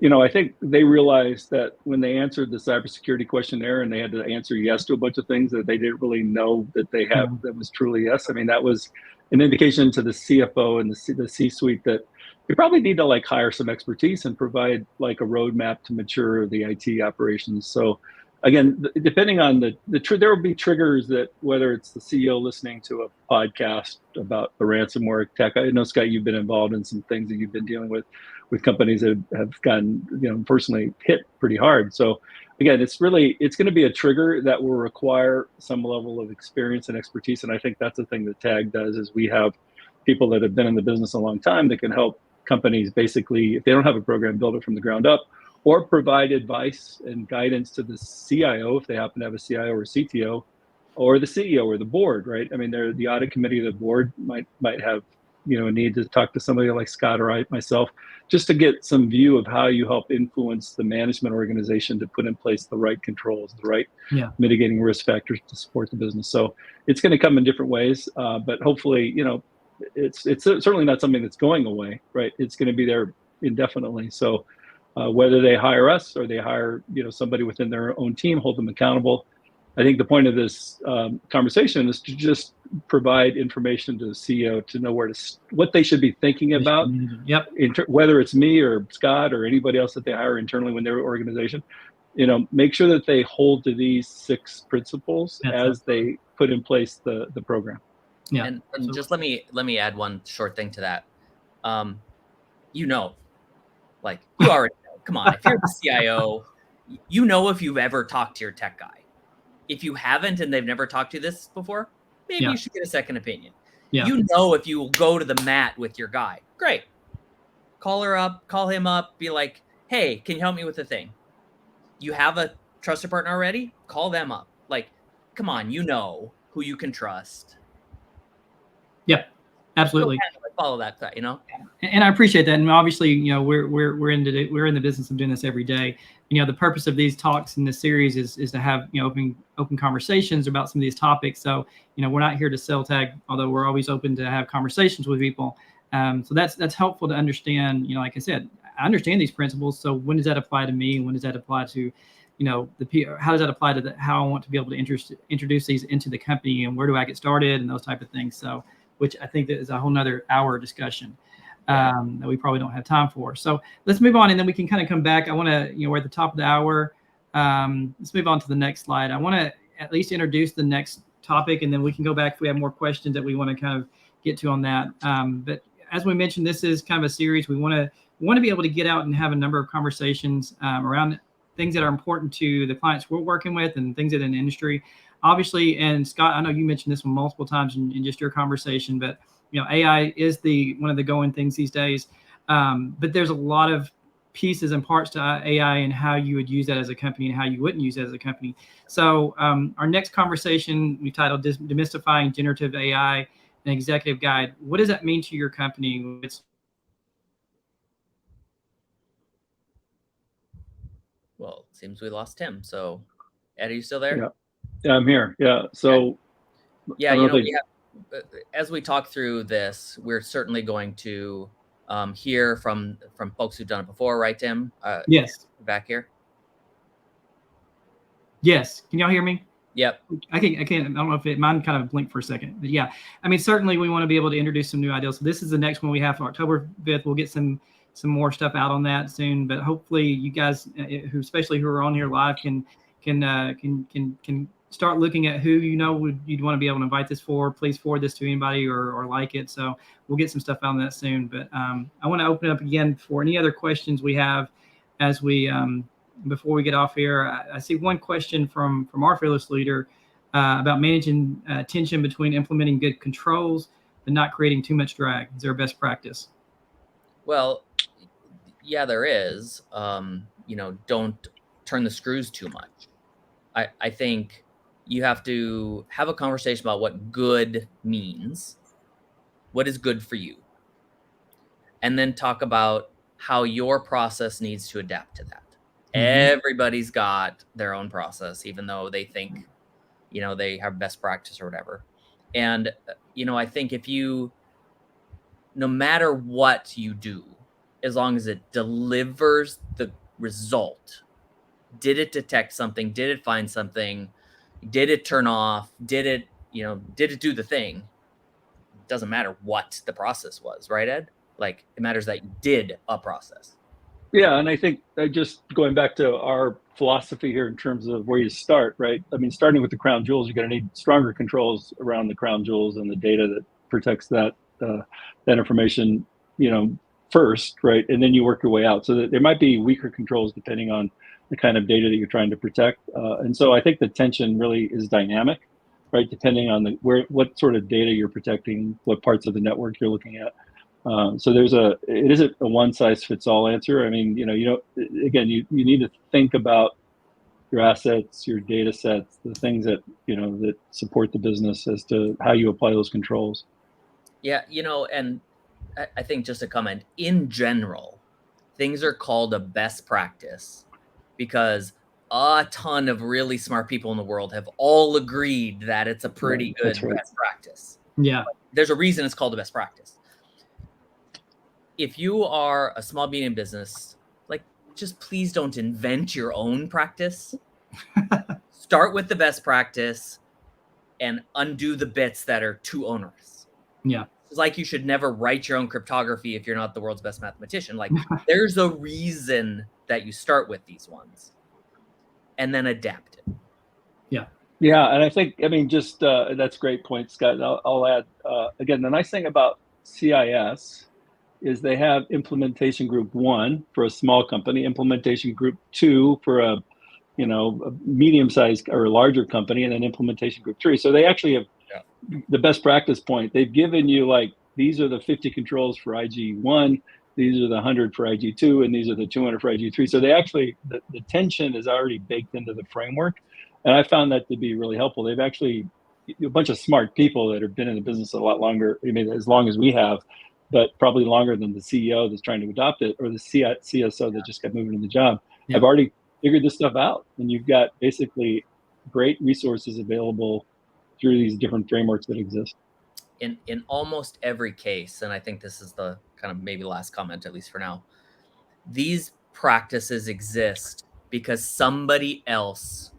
I think they realized that when they answered the cybersecurity questionnaire and they had to answer yes to a bunch of things that they didn't really know that they have, that was truly yes. That was an indication to the CFO and the C-suite that we probably need to like hire some expertise and provide like a roadmap to mature the IT operations. So again, depending on there will be triggers that whether it's the CEO listening to a podcast about the ransomware attack. I know, Scott, you've been involved in some things that you've been dealing with companies that have gotten, personally hit pretty hard. So again, it's going to be a trigger that will require some level of experience and expertise. And I think that's the thing that TAG does is we have people that have been in the business a long time that can help companies basically, if they don't have a program, build it from the ground up, or provide advice and guidance to the CIO if they happen to have a CIO or CTO or the CEO or the board, right? I mean, the audit committee of the board might have, a need to talk to somebody like Scott or myself, just to get some view of how you help influence the management organization to put in place the right controls, the right mitigating risk factors to support the business. So it's going to come in different ways, but hopefully, it's certainly not something that's going away, right? It's going to be there indefinitely. So whether they hire us or they hire, somebody within their own team, hold them accountable. I think the point of this conversation is to just provide information to the CEO to know what they should be thinking about. Whether it's me or Scott or anybody else that they hire internally within their organization, make sure that they hold to these 6 principles as they put in place the program. Yeah, and just let me add one short thing to that. Like you already know. Come on, if you're the CIO, if you've ever talked to your tech guy. If you haven't and they've never talked to this before, maybe you should get a second opinion. Yeah. If you go to the mat with your guy, great. Call him up, be like, hey, can you help me with the thing? You have a trusted partner already? Call them up. Like, come on, who you can trust. Yeah, absolutely. Follow that, And I appreciate that. And obviously, we're in the business of doing this every day. The purpose of these talks in this series is to have open conversations about some of these topics. So we're not here to sell tag, although we're always open to have conversations with people. So that's helpful to understand. Like I said, I understand these principles. So when does that apply to me? When does that apply to how does that apply to how I want to be able to introduce these into the company, and where do I get started, and those type of things. So, which I think that is a whole nother hour discussion that we probably don't have time for. So let's move on, and then we can kind of come back. I want to, we're at the top of the hour. Let's move on to the next slide. I want to at least introduce the next topic, and then we can go back if we have more questions that we want to kind of get to on that. But as we mentioned, this is kind of a series. We want to be able to get out and have a number of conversations around things that are important to the clients we're working with and things in the industry. Obviously, and Scott, I know you mentioned this one multiple times in just your conversation, but AI is one of the going things these days. But there's a lot of pieces and parts to AI and how you would use that as a company and how you wouldn't use it as a company. So our next conversation we titled Demystifying Generative AI, an Executive Guide. What does that mean to your company? Well, it seems we lost Tim. So Ed, are you still there? Yeah, I'm here. Yeah. So as we talk through this, we're certainly going to hear from folks who've done it before, right, Tim? Yes. Back here. Yes. Can y'all hear me? Yep. I can't. I don't know if mine kind of blinked for a second, but yeah. I mean, certainly we want to be able to introduce some new ideas. So this is the next one we have for October 5th. We'll get some more stuff out on that soon, but hopefully you guys, especially who are on here live, can start looking at who you'd want to be able to invite this for. Please forward this to anybody or like it. So we'll get some stuff out on that soon. But I want to open it up again for any other questions we have as we before we get off here. I see one question from our fearless leader about managing tension between implementing good controls but not creating too much drag. Is there a best practice? Well, yeah, there is. Don't turn the screws too much. I think you have to have a conversation about what good means, what is good for you, and then talk about how your process needs to adapt to that. Mm-hmm. Everybody's got their own process, even though they think, they have best practice or whatever. And, I think no matter what you do, as long as it delivers the result, did it detect something? Did it find something? Did it turn off? Did it do the thing? It doesn't matter what the process was, right, Ed? Like, it matters that you did a process. Yeah, and I think just going back to our philosophy here in terms of where you start, right? I mean, starting with the crown jewels, you're going to need stronger controls around the crown jewels and the data that protects that information, first, right? And then you work your way out. So that there might be weaker controls depending on the kind of data that you're trying to protect. And so I think the tension really is dynamic, right? Depending on what sort of data you're protecting, what parts of the network you're looking at. So it isn't a one size fits all answer. I mean, again, you need to think about your assets, your data sets, the things that, that support the business as to how you apply those controls. Yeah, and I think just a comment, in general, things are called a best practice because a ton of really smart people in the world have all agreed that it's a pretty good best practice. Yeah. There's a reason it's called a best practice. If you are a small, medium business, like, just please don't invent your own practice. Start with the best practice and undo the bits that are too onerous. Yeah. It's like you should never write your own cryptography if you're not the world's best mathematician. Like, there's a reason that you start with these ones and then adapt it. Yeah. Yeah. And I think, just that's a great point, Scott. I'll add, again, the nice thing about CIS is they have implementation group 1 for a small company, implementation group 2 for a medium-sized or a larger company, and then implementation group 3. So they actually have the best practice point. They've given you, like, these are the 50 controls for IG1, these are the 100 for IG2, and these are the 200 for IG3. So they actually, the tension is already baked into the framework. And I found that to be really helpful. They've actually, a bunch of smart people that have been in the business a lot longer, as long as we have, but probably longer than the CEO that's trying to adopt it, or the CSO that just got moved into the job, have already figured this stuff out. And you've got basically great resources available through these different frameworks that exist. In almost every case, and I think this is the kind of maybe last comment, at least for now, these practices exist because somebody else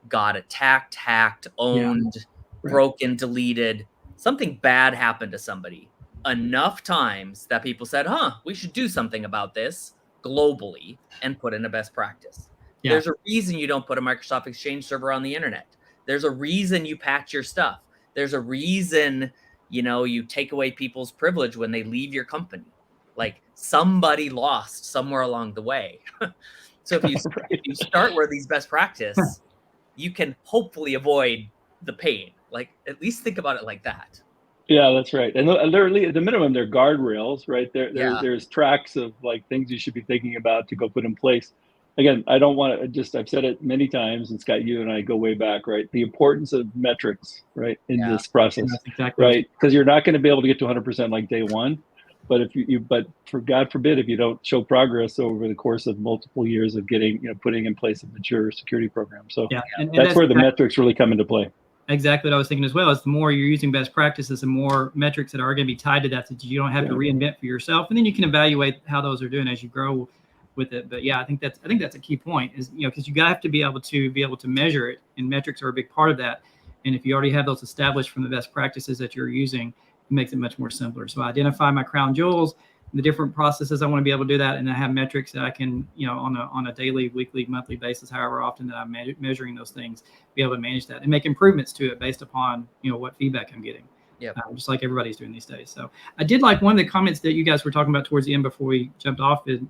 got attacked, hacked, owned, broken, deleted. Something bad happened to somebody enough times that people said, we should do something about this globally and put in a best practice. Yeah. There's a reason you don't put a Microsoft Exchange server on the internet. There's a reason you patch your stuff. There's a reason, you take away people's privilege when they leave your company. Like, somebody lost somewhere along the way. So if you start where these best practice, you can hopefully avoid the pain. Like, at least think about it like that. Yeah, that's right. And they're, at the minimum, they're guardrails, right? There's tracks of, like, things you should be thinking about to go put in place. Again, I don't want to I've said it many times, and Scott, you and I go way back, right? The importance of metrics, right, in this process, right? Because you're not going to be able to get to 100% like day one. But but for God forbid, if you don't show progress over the course of multiple years of getting, putting in place a mature security program. So and that's where the metrics really come into play. Exactly what I was thinking as well. Is the more you're using best practices, the more metrics that are going to be tied to that you don't have to reinvent for yourself, and then you can evaluate how those are doing as you grow with it. But yeah, I think that's a key point, is because you have to be able to measure it, and metrics are a big part of that. And if you already have those established from the best practices that you're using, it makes it much more simpler. So I identify my crown jewels, the different processes I want to be able to do that, and I have metrics that I can, on a daily, weekly, monthly basis, however often that I'm measuring those things, be able to manage that and make improvements to it based upon what feedback I'm getting. Yeah, just like everybody's doing these days. So I did like one of the comments that you guys were talking about towards the end before we jumped off. Is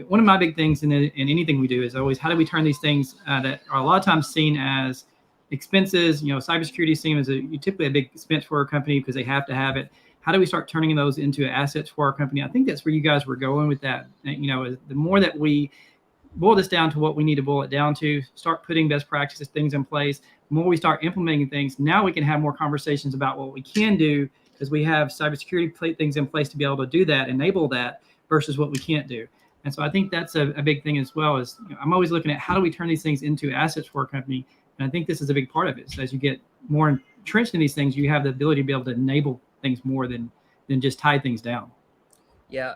one of my big things in anything we do is always, how do we turn these things that are a lot of times seen as expenses? Cybersecurity is seen as typically a big expense for a company because they have to have it. How do we start turning those into assets for our company? I think that's where you guys were going with that. The more that we boil this down to what we need to boil it down to, start putting best practices, things in place, the more we start implementing things, now we can have more conversations about what we can do, because we have cybersecurity things in place to be able to do that, enable that, versus what we can't do. And so I think that's a big thing as well. Is I'm always looking at how do we turn these things into assets for our company. And I think this is a big part of it. So as you get more entrenched in these things, you have the ability to be able to enable things more than just tie things down. Yeah.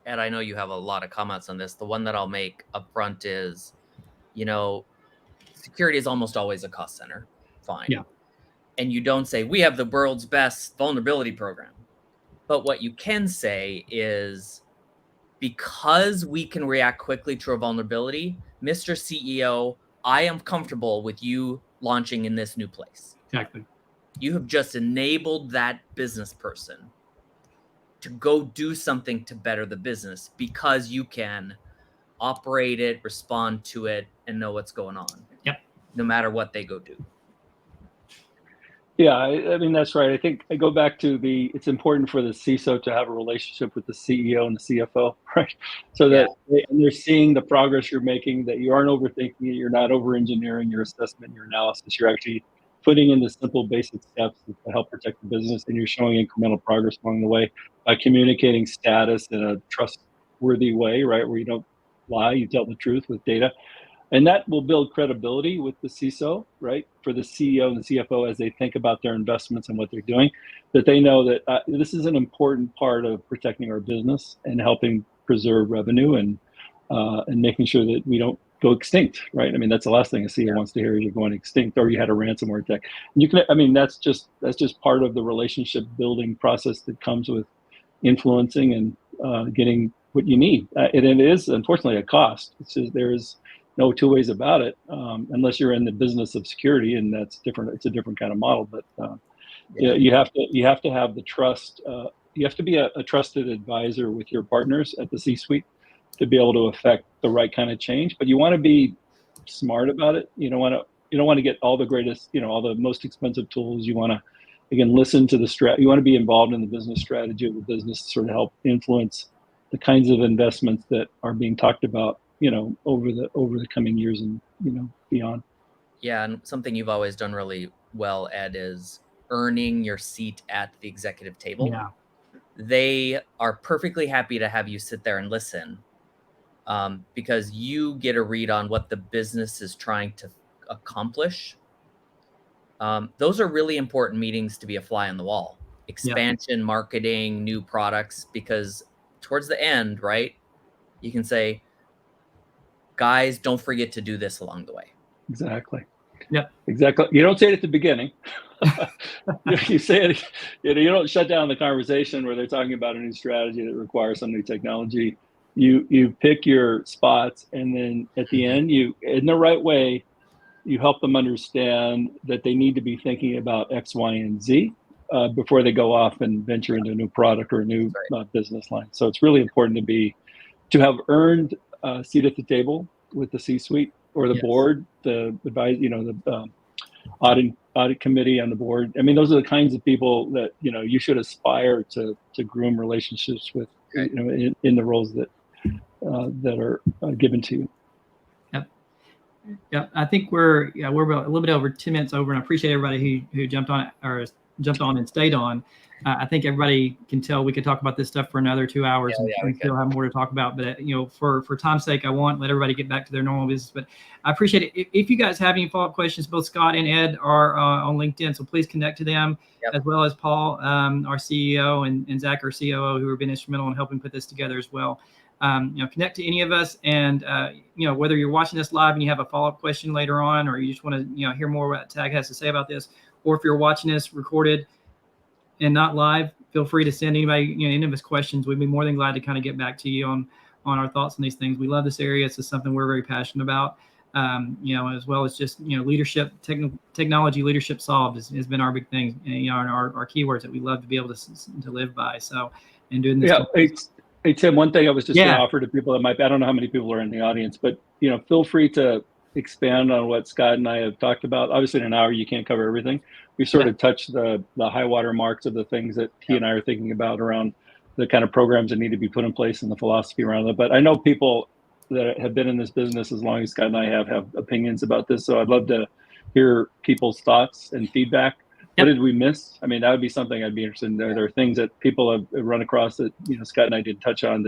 Ed, I know you have a lot of comments on this. The one that I'll make up front is, security is almost always a cost center. Fine. Yeah. And you don't say, we have the world's best vulnerability program. But what you can say is, because we can react quickly to a vulnerability, Mr. CEO, I am comfortable with you launching in this new place. Exactly. You have just enabled that business person to go do something to better the business because you can operate it, respond to it, and know what's going on. Yep. No matter what they go do. Yeah, I mean, that's right. I think I go back to it's important for the CISO to have a relationship with the CEO and the CFO, right? So Yeah. that they're seeing the progress you're making, that you aren't overthinking it, you're not over-engineering your assessment, your analysis. You're actually putting in the simple basic steps to help protect the business, and you're showing incremental progress along the way by communicating status in a trustworthy way, right? Where you don't lie, you tell the truth with data. And that will build credibility with the CISO, right? For the CEO and the CFO as they think about their investments and what they're doing, that they know that this is an important part of protecting our business and helping preserve revenue and making sure that we don't go extinct, right? I mean, that's the last thing a CEO wants to hear is you're going extinct or you had a ransomware attack. And you can, I mean, that's just part of the relationship building process that comes with influencing and getting what you need. And it is unfortunately a cost. It's just, there is no two ways about it, unless you're in the business of security, and that's different. It's a different kind of model. But you have to have the trust. You have to be a trusted advisor with your partners at the C-suite to be able to affect the right kind of change. But you want to be smart about it. You don't want to get all the greatest, all the most expensive tools. You want to, again, listen to the strat. You want to be involved in the business strategy of the business to sort of help influence the kinds of investments that are being talked about, over the coming years and, beyond. Yeah, and something you've always done really well, Ed, is earning your seat at the executive table. Yeah. They are perfectly happy to have you sit there and listen, because you get a read on what the business is trying to accomplish. Those are really important meetings to be a fly on the wall. Expansion, marketing, new products, because towards the end, right, you can say, guys, don't forget to do this along the way. Exactly. Yep. Exactly. You don't say it at the beginning. You say it, you don't shut down the conversation where they're talking about a new strategy that requires some new technology. You pick your spots, and then at the end, in the right way, you help them understand that they need to be thinking about X, Y, and Z before they go off and venture into a new product or a new business line. So it's really important to have earned a seat at the table with the C-suite or the board, the advice, the audit committee on the board. I mean, those are the kinds of people that you should aspire to groom relationships with, in the roles that are given to you. Yeah, I think we're a little bit over 2 minutes over, and I appreciate everybody who jumped on and stayed on. I think everybody can tell we could talk about this stuff for another 2 hours and still have more to talk about. But for time's sake, I won't let everybody get back to their normal business. But I appreciate it. If you guys have any follow-up questions, both Scott and Ed are on LinkedIn, so please connect to them, as well as Paul, our CEO, and Zach, our COO, who have been instrumental in helping put this together as well. Connect to any of us, and whether you're watching this live and you have a follow-up question later on, or you just want to hear more what Tag has to say about this, or if you're watching this recorded and not live, feel free to send anybody any of us questions. We'd be more than glad to kind of get back to you on our thoughts on these things. We love this area. It's just something we're very passionate about, as well as just leadership, technology leadership solved has been our big thing, and our keywords that we love to be able to live by. So, and doing this. Hey, Tim, one thing I was just going to offer to people that I don't know how many people are in the audience, but, feel free to expand on what Scott and I have talked about. Obviously, in an hour, you can't cover everything. We sort of touched the high water marks of the things that he and I are thinking about around the kind of programs that need to be put in place and the philosophy around it. But I know people that have been in this business as long as Scott and I have opinions about this. So I'd love to hear people's thoughts and feedback. What did we miss? I mean, that would be something I'd be interested in. There are things that people have run across that Scott and I didn't touch on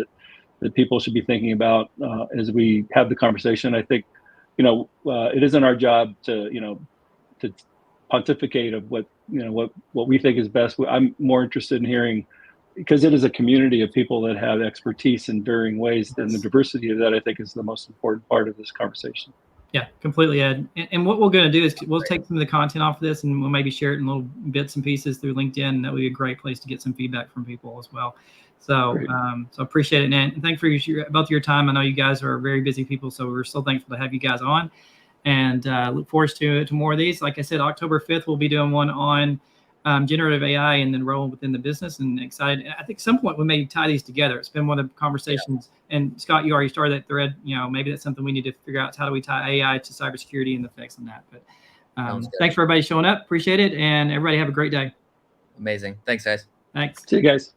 that people should be thinking about as we have the conversation. I think it isn't our job to pontificate of what we think is best. I'm more interested in hearing, because it is a community of people that have expertise in varying ways, and the diversity of that I think is the most important part of this conversation. Yeah, completely, Ed. And what we're going to do is we'll take some of the content off of this, and we'll maybe share it in little bits and pieces through LinkedIn. And that would be a great place to get some feedback from people as well. So, so appreciate it, and thank you for both of your time. I know you guys are very busy people, so we're so thankful to have you guys on, and look forward to more of these. Like I said, October 5th, we'll be doing one on generative AI and then role within the business, and excited. I think at some point we may tie these together. It's been one of the conversations, and Scott, you already started that thread. Maybe that's something we need to figure out. How do we tie AI to cybersecurity and the effects on that? But Sounds good. Thanks for everybody showing up. Appreciate it. And everybody have a great day. Amazing. Thanks, guys. Thanks. See you guys.